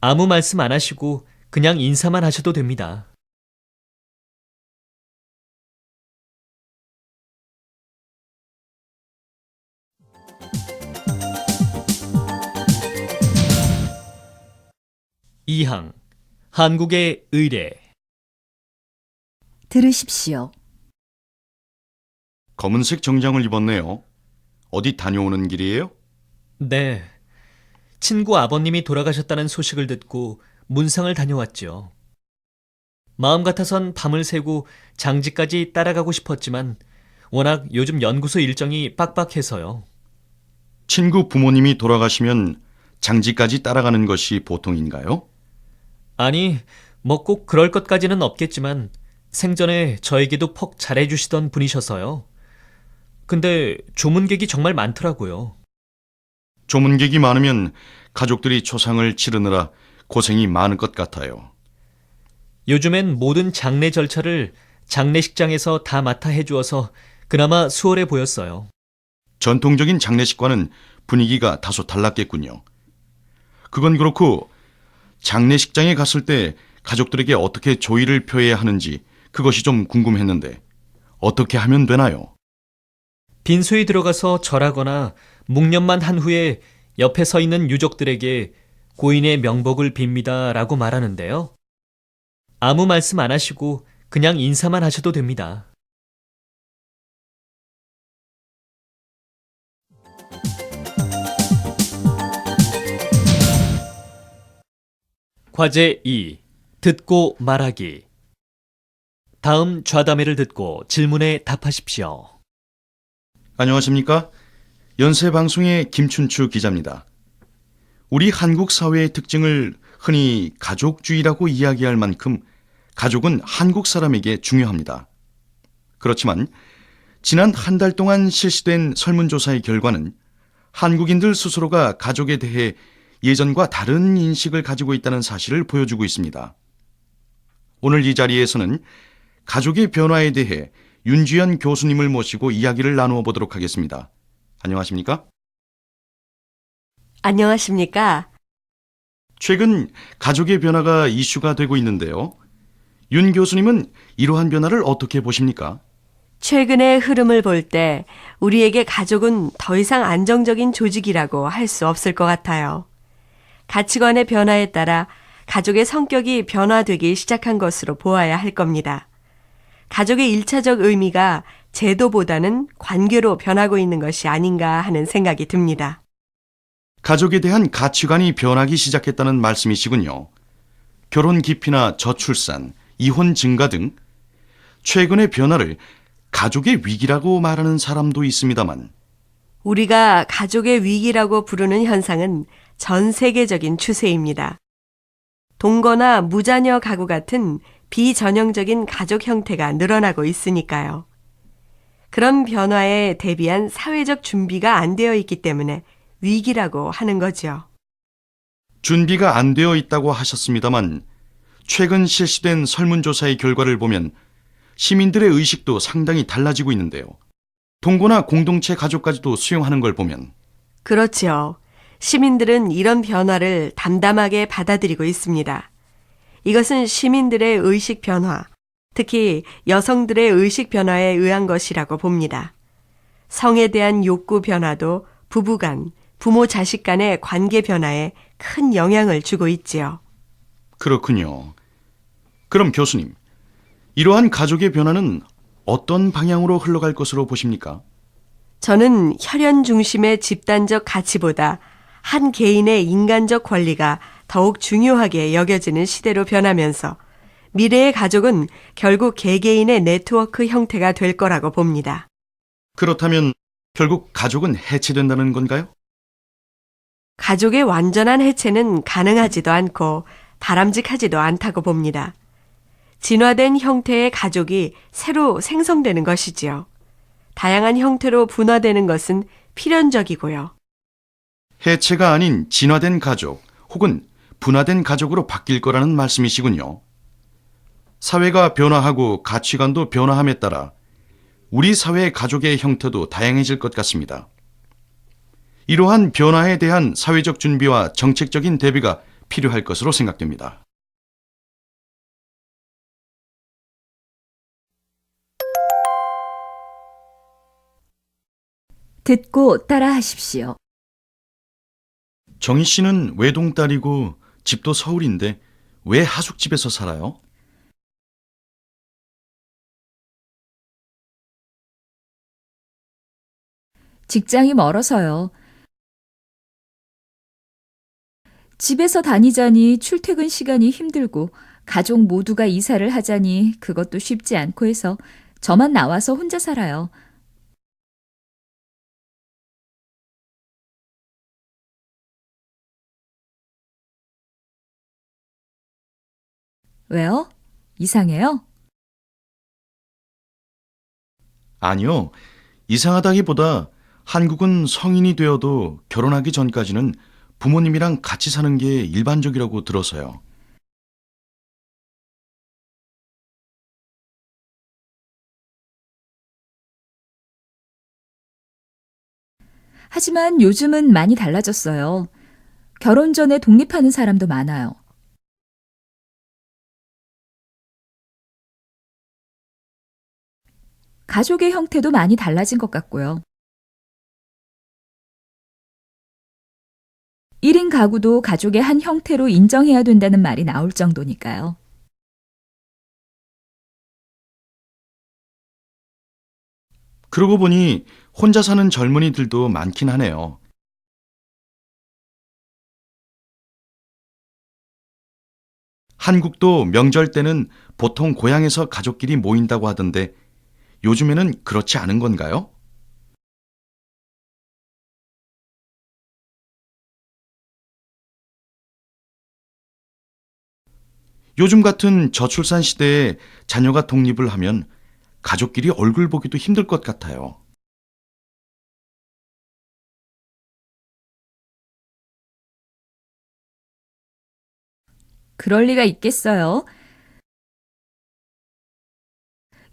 아무 말씀 안 하시고 그냥 인사만 하셔도 됩니다. 이항 한국의 의례. 들으십시오. 검은색 정장을 입었네요. 어디 다녀오는 길이에요? 네. 친구 아버님이 돌아가셨다는 소식을 듣고 문상을 다녀왔죠. 마음 같아선 밤을 새고 장지까지 따라가고 싶었지만 워낙 요즘 연구소 일정이 빡빡해서요. 친구 부모님이 돌아가시면 장지까지 따라가는 것이 보통인가요? 아니, 뭐 꼭 그럴 것까지는 없겠지만 생전에 저에게도 퍽 잘해주시던 분이셔서요. 근데 조문객이 정말 많더라고요. 조문객이 많으면 가족들이 초상을 치르느라 고생이 많을 것 같아요. 요즘엔 모든 장례 절차를 장례식장에서 다 맡아 해주어서 그나마 수월해 보였어요. 전통적인 장례식과는 분위기가 다소 달랐겠군요. 그건 그렇고 장례식장에 갔을 때 가족들에게 어떻게 조의를 표해야 하는지 그것이 좀 궁금했는데 어떻게 하면 되나요? 빈소에 들어가서 절하거나 묵념만 한 후에 옆에 서 있는 유족들에게 고인의 명복을 빕니다 라고 말하는데요. 아무 말씀 안 하시고 그냥 인사만 하셔도 됩니다. 과제 2. 듣고 말하기. 다음 좌담회를 듣고 질문에 답하십시오. 안녕하십니까? 연세방송의 김춘추 기자입니다. 우리 한국 사회의 특징을 흔히 가족주의라고 이야기할 만큼 가족은 한국 사람에게 중요합니다. 그렇지만 지난 한 달 동안 실시된 설문조사의 결과는 한국인들 스스로가 가족에 대해 예전과 다른 인식을 가지고 있다는 사실을 보여주고 있습니다. 오늘 이 자리에서는 가족의 변화에 대해 윤주연 교수님을 모시고 이야기를 나누어 보도록 하겠습니다. 안녕하십니까? 안녕하십니까? 최근 가족의 변화가 이슈가 되고 있는데요. 윤 교수님은 이러한 변화를 어떻게 보십니까? 최근의 흐름을 볼 때 우리에게 가족은 더 이상 안정적인 조직이라고 할 수 없을 것 같아요. 가치관의 변화에 따라 가족의 성격이 변화되기 시작한 것으로 보아야 할 겁니다. 가족의 일차적 의미가 제도보다는 관계로 변하고 있는 것이 아닌가 하는 생각이 듭니다. 가족에 대한 가치관이 변하기 시작했다는 말씀이시군요. 결혼 기피나 저출산, 이혼 증가 등 최근의 변화를 가족의 위기라고 말하는 사람도 있습니다만 우리가 가족의 위기라고 부르는 현상은 전 세계적인 추세입니다. 동거나 무자녀 가구 같은 비전형적인 가족 형태가 늘어나고 있으니까요. 그런 변화에 대비한 사회적 준비가 안 되어 있기 때문에 위기라고 하는 거죠. 준비가 안 되어 있다고 하셨습니다만 최근 실시된 설문조사의 결과를 보면 시민들의 의식도 상당히 달라지고 있는데요. 동거나 공동체 가족까지도 수용하는 걸 보면 그렇죠. 시민들은 이런 변화를 담담하게 받아들이고 있습니다. 이것은 시민들의 의식 변화, 특히 여성들의 의식 변화에 의한 것이라고 봅니다. 성에 대한 욕구 변화도 부부간, 부모 자식 간의 관계 변화에 큰 영향을 주고 있지요. 그렇군요. 그럼 교수님, 이러한 가족의 변화는 어떤 방향으로 흘러갈 것으로 보십니까? 저는 혈연 중심의 집단적 가치보다 한 개인의 인간적 권리가 더욱 중요하게 여겨지는 시대로 변하면서 미래의 가족은 결국 개개인의 네트워크 형태가 될 거라고 봅니다. 그렇다면 결국 가족은 해체된다는 건가요? 가족의 완전한 해체는 가능하지도 않고 바람직하지도 않다고 봅니다. 진화된 형태의 가족이 새로 생성되는 것이지요. 다양한 형태로 분화되는 것은 필연적이고요. 해체가 아닌 진화된 가족 혹은 분화된 가족으로 바뀔 거라는 말씀이시군요. 사회가 변화하고 가치관도 변화함에 따라 우리 사회의 가족의 형태도 다양해질 것 같습니다. 이러한 변화에 대한 사회적 준비와 정책적인 대비가 필요할 것으로 생각됩니다. 듣고 따라하십시오. 정희 씨는 외동딸이고 집도 서울인데 왜 하숙집에서 살아요? 직장이 멀어서요. 집에서 다니자니 출퇴근 시간이 힘들고 가족 모두가 이사를 하자니 그것도 쉽지 않고 해서 저만 나와서 혼자 살아요. 왜요? 이상해요? 아니요. 이상하다기보다 한국은 성인이 되어도 결혼하기 전까지는 부모님이랑 같이 사는 게 일반적이라고 들어서요. 하지만 요즘은 많이 달라졌어요. 결혼 전에 독립하는 사람도 많아요. 가족의 형태도 많이 달라진 것 같고요. 1인 가구도 가족의 한 형태로 인정해야 된다는 말이 나올 정도니까요. 그러고 보니 혼자 사는 젊은이들도 많긴 하네요. 한국도 명절 때는 보통 고향에서 가족끼리 모인다고 하던데 요즘에는 그렇지 않은 건가요? 요즘 같은 저출산 시대에 자녀가 독립을 하면 가족끼리 얼굴 보기도 힘들 것 같아요. 그럴 리가 있겠어요.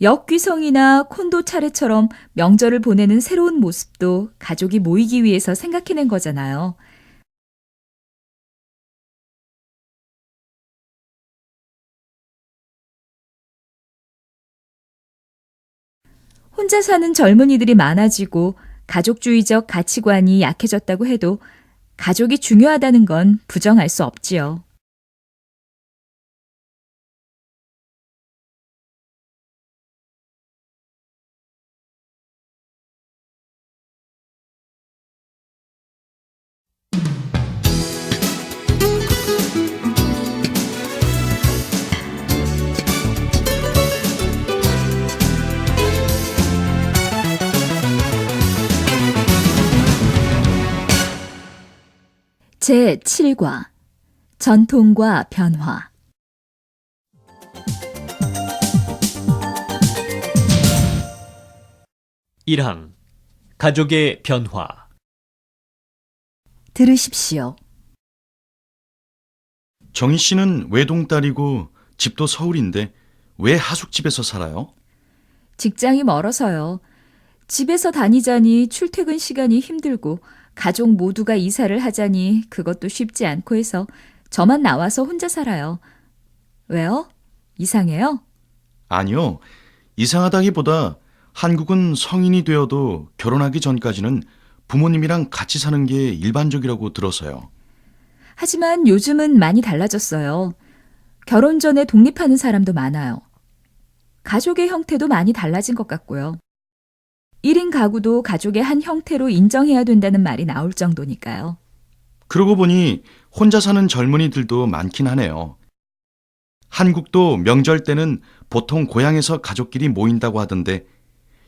역귀성이나 콘도 차례처럼 명절을 보내는 새로운 모습도 가족이 모이기 위해서 생각해낸 거잖아요. 혼자 사는 젊은이들이 많아지고 가족주의적 가치관이 약해졌다고 해도 가족이 중요하다는 건 부정할 수 없지요. 제7과 전통과 변화. 일항 가족의 변화. 들으십시오. 정희 씨는 외동딸이고 집도 서울인데 왜 하숙집에서 살아요? 직장이 멀어서요. 집에서 다니자니 출퇴근 시간이 힘들고 가족 모두가 이사를 하자니 그것도 쉽지 않고 해서 저만 나와서 혼자 살아요. 왜요? 이상해요? 아니요. 이상하다기보다 한국은 성인이 되어도 결혼하기 전까지는 부모님이랑 같이 사는 게 일반적이라고 들어서요. 하지만 요즘은 많이 달라졌어요. 결혼 전에 독립하는 사람도 많아요. 가족의 형태도 많이 달라진 것 같고요. 1인 가구도 가족의 한 형태로 인정해야 된다는 말이 나올 정도니까요. 그러고 보니 혼자 사는 젊은이들도 많긴 하네요. 한국도 명절 때는 보통 고향에서 가족끼리 모인다고 하던데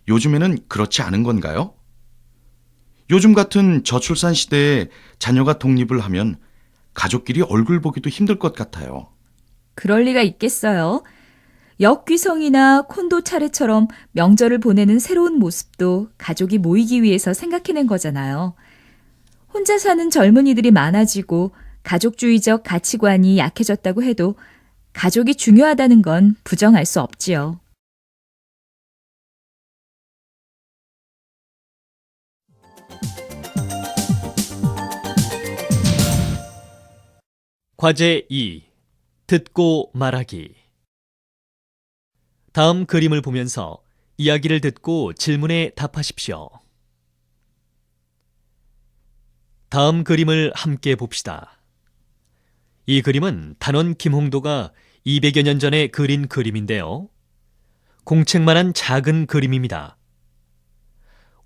요즘에는 그렇지 않은 건가요? 요즘 같은 저출산 시대에 자녀가 독립을 하면 가족끼리 얼굴 보기도 힘들 것 같아요. 그럴 리가 있겠어요. 역귀성이나 콘도 차례처럼 명절을 보내는 새로운 모습도 가족이 모이기 위해서 생각해낸 거잖아요. 혼자 사는 젊은이들이 많아지고 가족주의적 가치관이 약해졌다고 해도 가족이 중요하다는 건 부정할 수 없지요. 과제 2. 듣고 말하기. 다음 그림을 보면서 이야기를 듣고 질문에 답하십시오. 다음 그림을 함께 봅시다. 이 그림은 단원 김홍도가 200여 년 전에 그린 그림인데요. 공책만한 작은 그림입니다.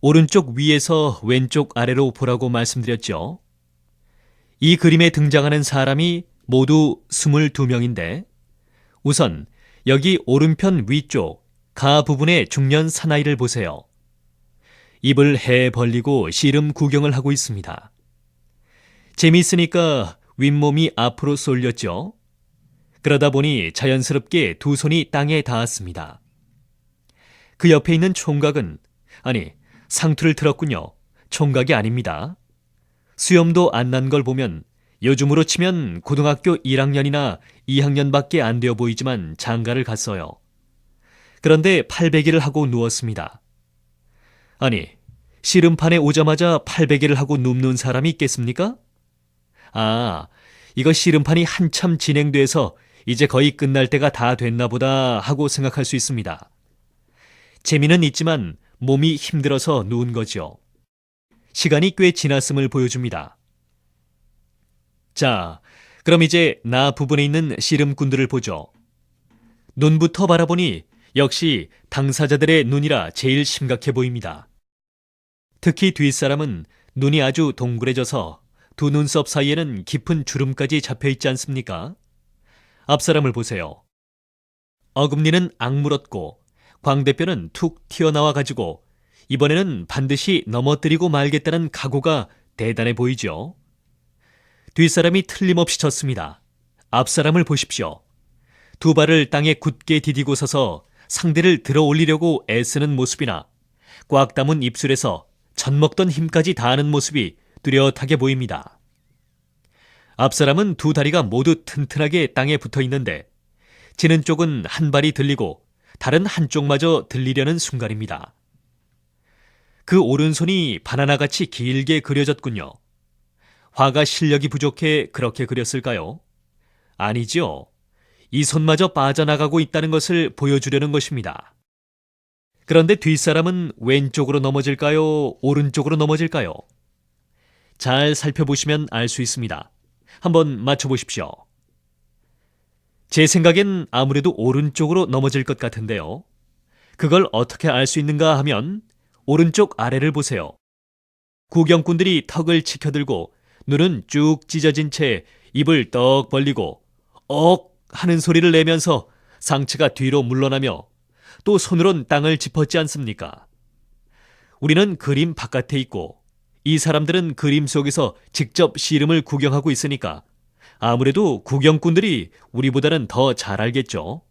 오른쪽 위에서 왼쪽 아래로 보라고 말씀드렸죠. 이 그림에 등장하는 사람이 모두 22명인데 우선 여기 오른편 위쪽 가 부분의 중년 사나이를 보세요. 입을 해 벌리고 씨름 구경을 하고 있습니다. 재미있으니까 윗몸이 앞으로 쏠렸죠. 그러다 보니 자연스럽게 두 손이 땅에 닿았습니다. 그 옆에 있는 총각은 상투를 틀었군요. 총각이 아닙니다. 수염도 안 난 걸 보면 요즘으로 치면 고등학교 1학년이나 2학년밖에 안 되어 보이지만 장가를 갔어요. 그런데 팔베개를 하고 누웠습니다. 씨름판에 오자마자 팔베개를 하고 눕는 사람이 있겠습니까? 이거 씨름판이 한참 진행돼서 이제 거의 끝날 때가 다 됐나 보다 하고 생각할 수 있습니다. 재미는 있지만 몸이 힘들어서 누운 거죠. 시간이 꽤 지났음을 보여줍니다. 자, 그럼 이제 나 부분에 있는 씨름꾼들을 보죠. 눈부터 바라보니 역시 당사자들의 눈이라 제일 심각해 보입니다. 특히 뒷사람은 눈이 아주 동그래져서 두 눈썹 사이에는 깊은 주름까지 잡혀 있지 않습니까? 앞사람을 보세요. 어금니는 악물었고 광대뼈는 툭 튀어나와 가지고 이번에는 반드시 넘어뜨리고 말겠다는 각오가 대단해 보이죠. 뒷사람이 틀림없이 졌습니다. 앞사람을 보십시오. 두 발을 땅에 굳게 디디고 서서 상대를 들어 올리려고 애쓰는 모습이나 꽉 담은 입술에서 젖먹던 힘까지 다하는 모습이 뚜렷하게 보입니다. 앞사람은 두 다리가 모두 튼튼하게 땅에 붙어 있는데 지는 쪽은 한 발이 들리고 다른 한쪽마저 들리려는 순간입니다. 그 오른손이 바나나같이 길게 그려졌군요. 화가 실력이 부족해 그렇게 그렸을까요? 아니죠. 이 손마저 빠져나가고 있다는 것을 보여주려는 것입니다. 그런데 뒷사람은 왼쪽으로 넘어질까요? 오른쪽으로 넘어질까요? 잘 살펴보시면 알 수 있습니다. 한번 맞춰보십시오. 제 생각엔 아무래도 오른쪽으로 넘어질 것 같은데요. 그걸 어떻게 알 수 있는가 하면 오른쪽 아래를 보세요. 구경꾼들이 턱을 치켜들고 눈은 쭉 찢어진 채 입을 떡 벌리고 억 하는 소리를 내면서 상체가 뒤로 물러나며 또 손으론 땅을 짚었지 않습니까? 우리는 그림 바깥에 있고 이 사람들은 그림 속에서 직접 씨름을 구경하고 있으니까 아무래도 구경꾼들이 우리보다는 더 잘 알겠죠.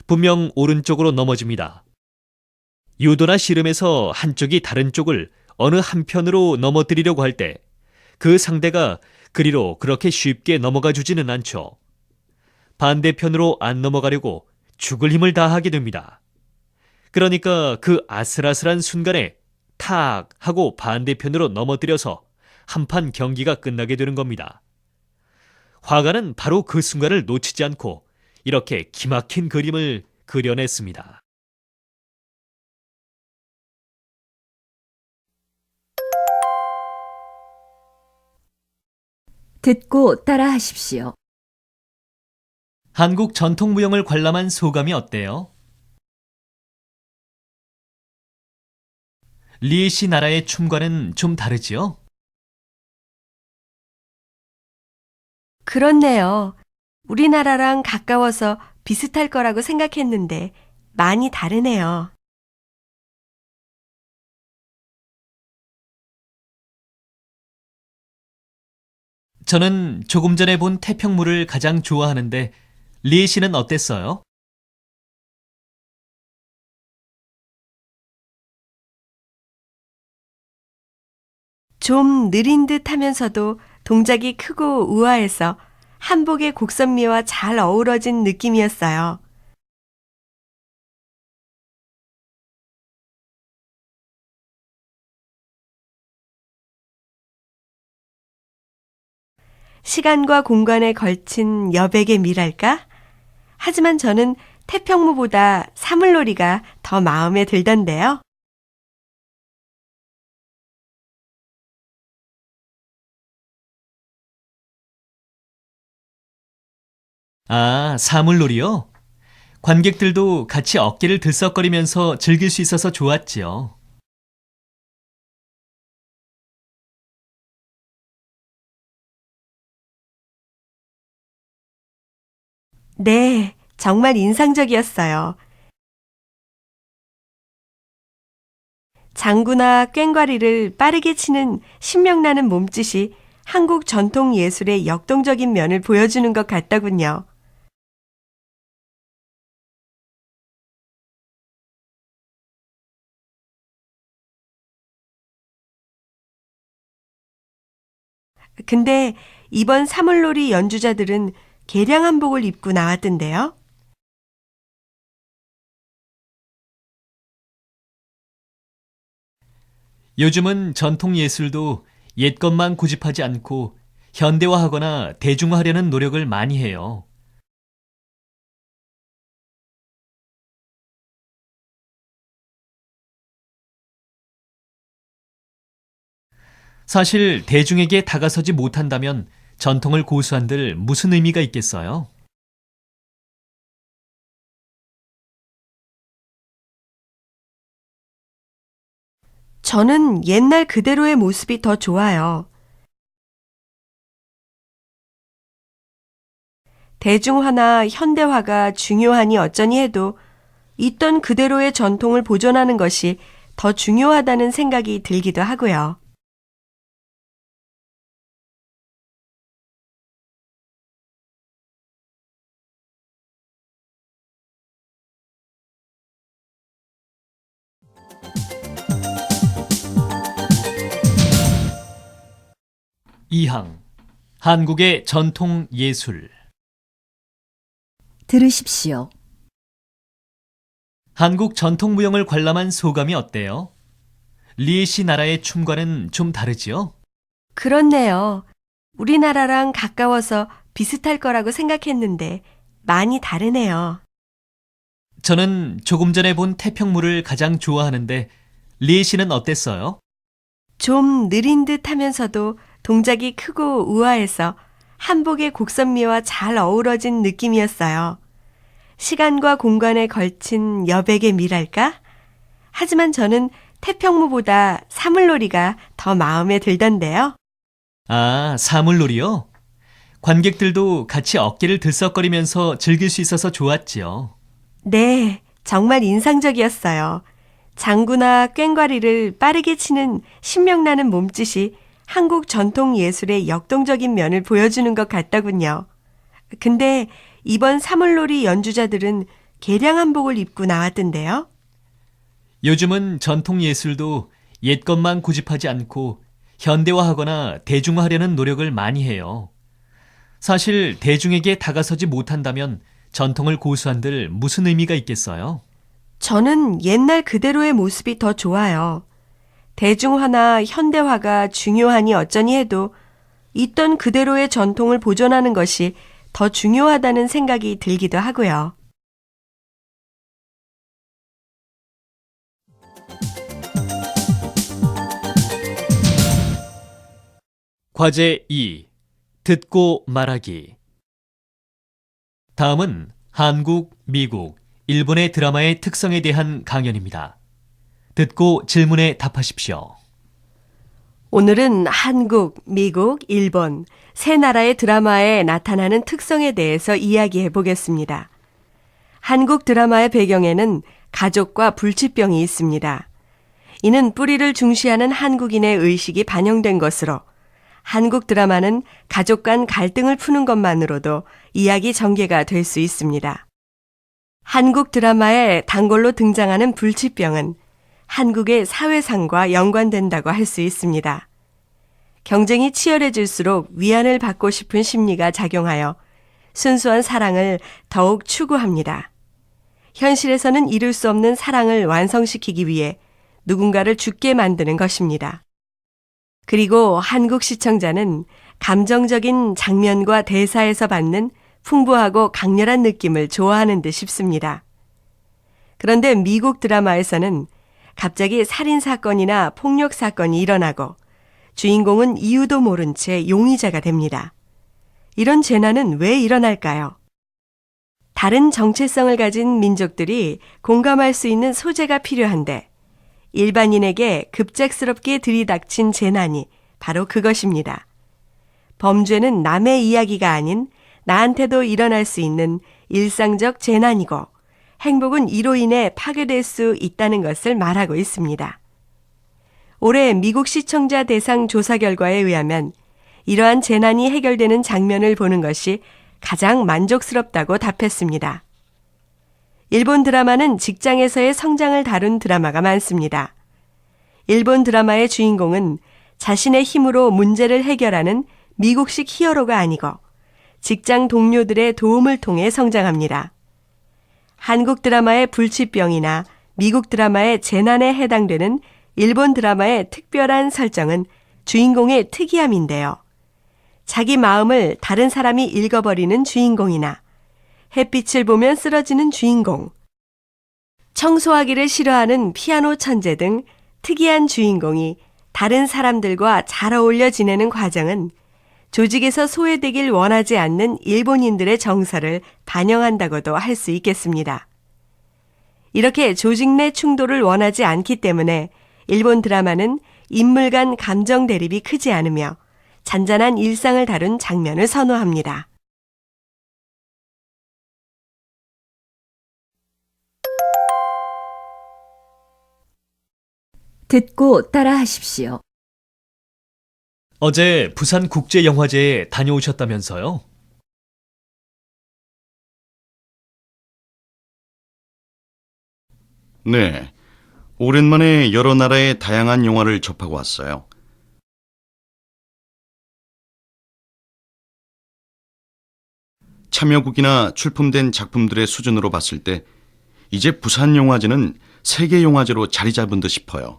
분명 오른쪽으로 넘어집니다. 유도나 씨름에서 한쪽이 다른 쪽을 어느 한편으로 넘어뜨리려고 할 때 그 상대가 그리로 그렇게 쉽게 넘어가 주지는 않죠. 반대편으로 안 넘어가려고 죽을 힘을 다하게 됩니다. 그러니까 그 아슬아슬한 순간에 탁 하고 반대편으로 넘어뜨려서 한판 경기가 끝나게 되는 겁니다. 화가는 바로 그 순간을 놓치지 않고 이렇게 기막힌 그림을 그려냈습니다. 듣고 따라하십시오. 한국 전통무용을 관람한 소감이 어때요? 리에 씨 나라의 춤과는 좀 다르지요? 그렇네요. 우리나라랑 가까워서 비슷할 거라고 생각했는데 많이 다르네요. 저는 조금 전에 본 태평무를 가장 좋아하는데 리에 씨는 어땠어요? 좀 느린 듯 하면서도 동작이 크고 우아해서 한복의 곡선미와 잘 어우러진 느낌이었어요. 시간과 공간에 걸친 여백의 미랄까? 하지만 저는 태평무보다 사물놀이가 더 마음에 들던데요. 아, 사물놀이요? 관객들도 같이 어깨를 들썩거리면서 즐길 수 있어서 좋았지요. 네, 정말 인상적이었어요. 장구나 꽹과리를 빠르게 치는 신명나는 몸짓이 한국 전통 예술의 역동적인 면을 보여주는 것 같더군요. 근데 이번 사물놀이 연주자들은 개량 한복을 입고 나왔던데요. 요즘은 전통 예술도 옛 것만 고집하지 않고 현대화하거나 대중화하려는 노력을 많이 해요. 사실 대중에게 다가서지 못한다면 전통을 고수한들 무슨 의미가 있겠어요? 저는 옛날 그대로의 모습이 더 좋아요. 대중화나 현대화가 중요하니 어쩌니 해도 있던 그대로의 전통을 보존하는 것이 더 중요하다는 생각이 들기도 하고요. 이항 한국의 전통 예술. 들으십시오. 한국 전통 무용을 관람한 소감이 어때요? 리에시 나라의 춤과는 좀 다르지요? 그렇네요. 우리나라랑 가까워서 비슷할 거라고 생각했는데 많이 다르네요. 저는 조금 전에 본 태평무를 가장 좋아하는데 리에시는 어땠어요? 좀 느린 듯 하면서도 동작이 크고 우아해서 한복의 곡선미와 잘 어우러진 느낌이었어요. 시간과 공간에 걸친 여백의 미랄까? 하지만 저는 태평무보다 사물놀이가 더 마음에 들던데요. 아, 사물놀이요? 관객들도 같이 어깨를 들썩거리면서 즐길 수 있어서 좋았지요. 네, 정말 인상적이었어요. 장구나 꽹과리를 빠르게 치는 신명나는 몸짓이 한국 전통 예술의 역동적인 면을 보여주는 것 같더군요. 근데 이번 사물놀이 연주자들은 개량 한복을 입고 나왔던데요. 요즘은 전통 예술도 옛 것만 고집하지 않고 현대화하거나 대중화하려는 노력을 많이 해요. 사실 대중에게 다가서지 못한다면 전통을 고수한들 무슨 의미가 있겠어요? 저는 옛날 그대로의 모습이 더 좋아요. 대중화나 현대화가 중요하니 어쩌니 해도 있던 그대로의 전통을 보존하는 것이 더 중요하다는 생각이 들기도 하고요. 과제 2. 듣고 말하기. 다음은 한국, 미국, 일본의 드라마의 특성에 대한 강연입니다. 듣고 질문에 답하십시오. 오늘은 한국, 미국, 일본 세 나라의 드라마에 나타나는 특성에 대해서 이야기해 보겠습니다. 한국 드라마의 배경에는 가족과 불치병이 있습니다. 이는 뿌리를 중시하는 한국인의 의식이 반영된 것으로 한국 드라마는 가족 간 갈등을 푸는 것만으로도 이야기 전개가 될 수 있습니다. 한국 드라마에 단골로 등장하는 불치병은 한국의 사회상과 연관된다고 할 수 있습니다. 경쟁이 치열해질수록 위안을 받고 싶은 심리가 작용하여 순수한 사랑을 더욱 추구합니다. 현실에서는 이룰 수 없는 사랑을 완성시키기 위해 누군가를 죽게 만드는 것입니다. 그리고 한국 시청자는 감정적인 장면과 대사에서 받는 풍부하고 강렬한 느낌을 좋아하는 듯 싶습니다. 그런데 미국 드라마에서는 갑자기 살인사건이나 폭력사건이 일어나고 주인공은 이유도 모른 채 용의자가 됩니다. 이런 재난은 왜 일어날까요? 다른 정체성을 가진 민족들이 공감할 수 있는 소재가 필요한데 일반인에게 급작스럽게 들이닥친 재난이 바로 그것입니다. 범죄는 남의 이야기가 아닌 나한테도 일어날 수 있는 일상적 재난이고 행복은 이로 인해 파괴될 수 있다는 것을 말하고 있습니다. 올해 미국 시청자 대상 조사 결과에 의하면 이러한 재난이 해결되는 장면을 보는 것이 가장 만족스럽다고 답했습니다. 일본 드라마는 직장에서의 성장을 다룬 드라마가 많습니다. 일본 드라마의 주인공은 자신의 힘으로 문제를 해결하는 미국식 히어로가 아니고 직장 동료들의 도움을 통해 성장합니다. 한국 드라마의 불치병이나 미국 드라마의 재난에 해당되는 일본 드라마의 특별한 설정은 주인공의 특이함인데요. 자기 마음을 다른 사람이 읽어버리는 주인공이나 햇빛을 보면 쓰러지는 주인공, 청소하기를 싫어하는 피아노 천재 등 특이한 주인공이 다른 사람들과 잘 어울려 지내는 과정은 조직에서 소외되길 원하지 않는 일본인들의 정서를 반영한다고도 할 수 있겠습니다. 이렇게 조직 내 충돌을 원하지 않기 때문에 일본 드라마는 인물 간 감정 대립이 크지 않으며 잔잔한 일상을 다룬 장면을 선호합니다. 듣고 따라하십시오. 어제 부산국제영화제에 다녀오셨다면서요? 네. 오랜만에 여러 나라의 다양한 영화를 접하고 왔어요. 참여국이나 출품된 작품들의 수준으로 봤을 때 이제 부산 영화제는 세계 영화제로 자리 잡은 듯 싶어요.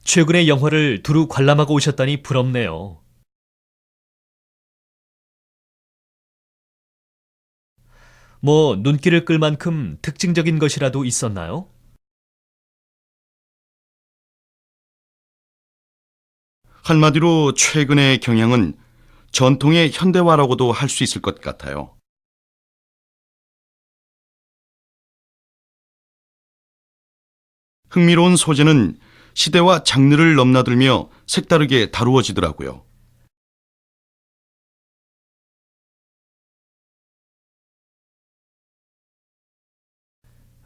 최근에 영화를 두루 관람하고 오셨다니 부럽네요. 뭐 눈길을 끌 만큼 특징적인 것이라도 있었나요? 한마디로 최근의 경향은 전통의 현대화라고도 할 수 있을 것 같아요. 흥미로운 소재는 시대와 장르를 넘나들며 색다르게 다루어지더라고요.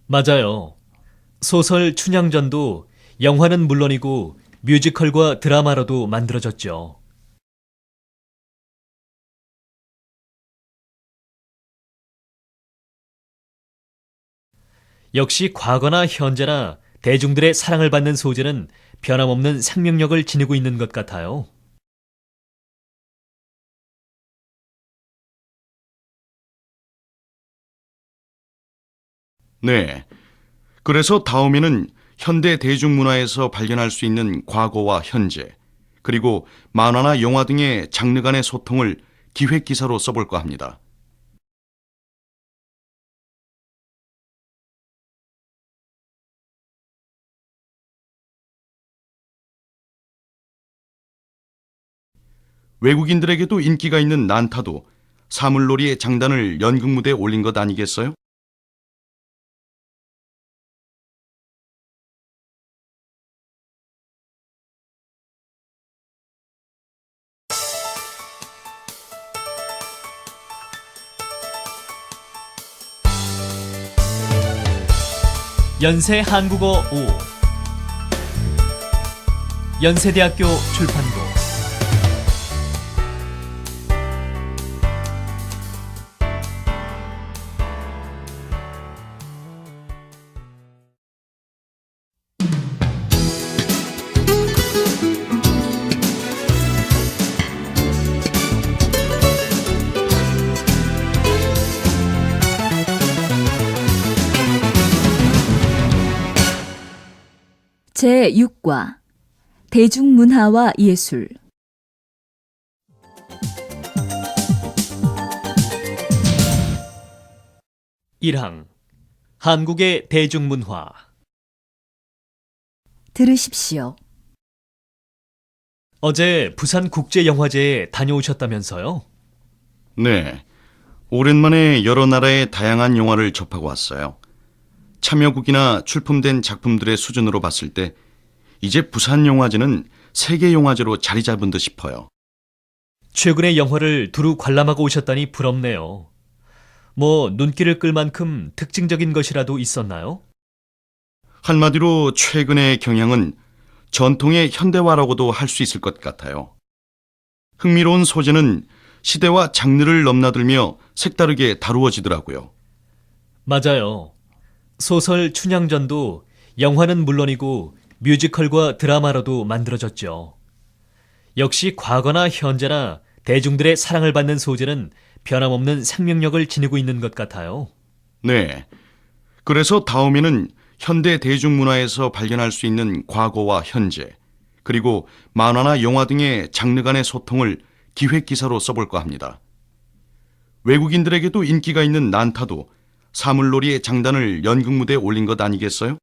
맞아요. 소설 춘향전도 영화는 물론이고 뮤지컬과 드라마로도 만들어졌죠. 역시 과거나 현재나 대중들의 사랑을 받는 소재는 변함없는 생명력을 지니고 있는 것 같아요. 네. 그래서 다음에는 현대 대중문화에서 발견할 수 있는 과거와 현재, 그리고 만화나 영화 등의 장르 간의 소통을 기획기사로 써볼까 합니다. 외국인들에게도 인기가 있는 난타도 사물놀이의 장단을 연극무대에 올린 것 아니겠어요? 연세 한국어 5 연세대학교 출판고 제6과 대중문화와 예술 1항 한국의 대중문화 들으십시오. 어제 부산국제영화제에 다녀오셨다면서요? 네. 오랜만에 여러 나라의 다양한 영화를 접하고 왔어요. 참여국이나 출품된 작품들의 수준으로 봤을 때 이제 부산 영화제는 세계 영화제로 자리 잡은 듯 싶어요. 최근에 영화를 두루 관람하고 오셨다니 부럽네요. 뭐 눈길을 끌 만큼 특징적인 것이라도 있었나요? 한마디로 최근의 경향은 전통의 현대화라고도 할 수 있을 것 같아요. 흥미로운 소재는 시대와 장르를 넘나들며 색다르게 다루어지더라고요. 맞아요. 소설 춘향전도 영화는 물론이고 뮤지컬과 드라마로도 만들어졌죠. 역시 과거나 현재나 대중들의 사랑을 받는 소재는 변함없는 생명력을 지니고 있는 것 같아요. 네. 그래서 다음에는 현대 대중문화에서 발견할 수 있는 과거와 현재, 그리고 만화나 영화 등의 장르 간의 소통을 기획기사로 써볼까 합니다. 외국인들에게도 인기가 있는 난타도 사물놀이의 장단을 연극무대에 올린 것 아니겠어요?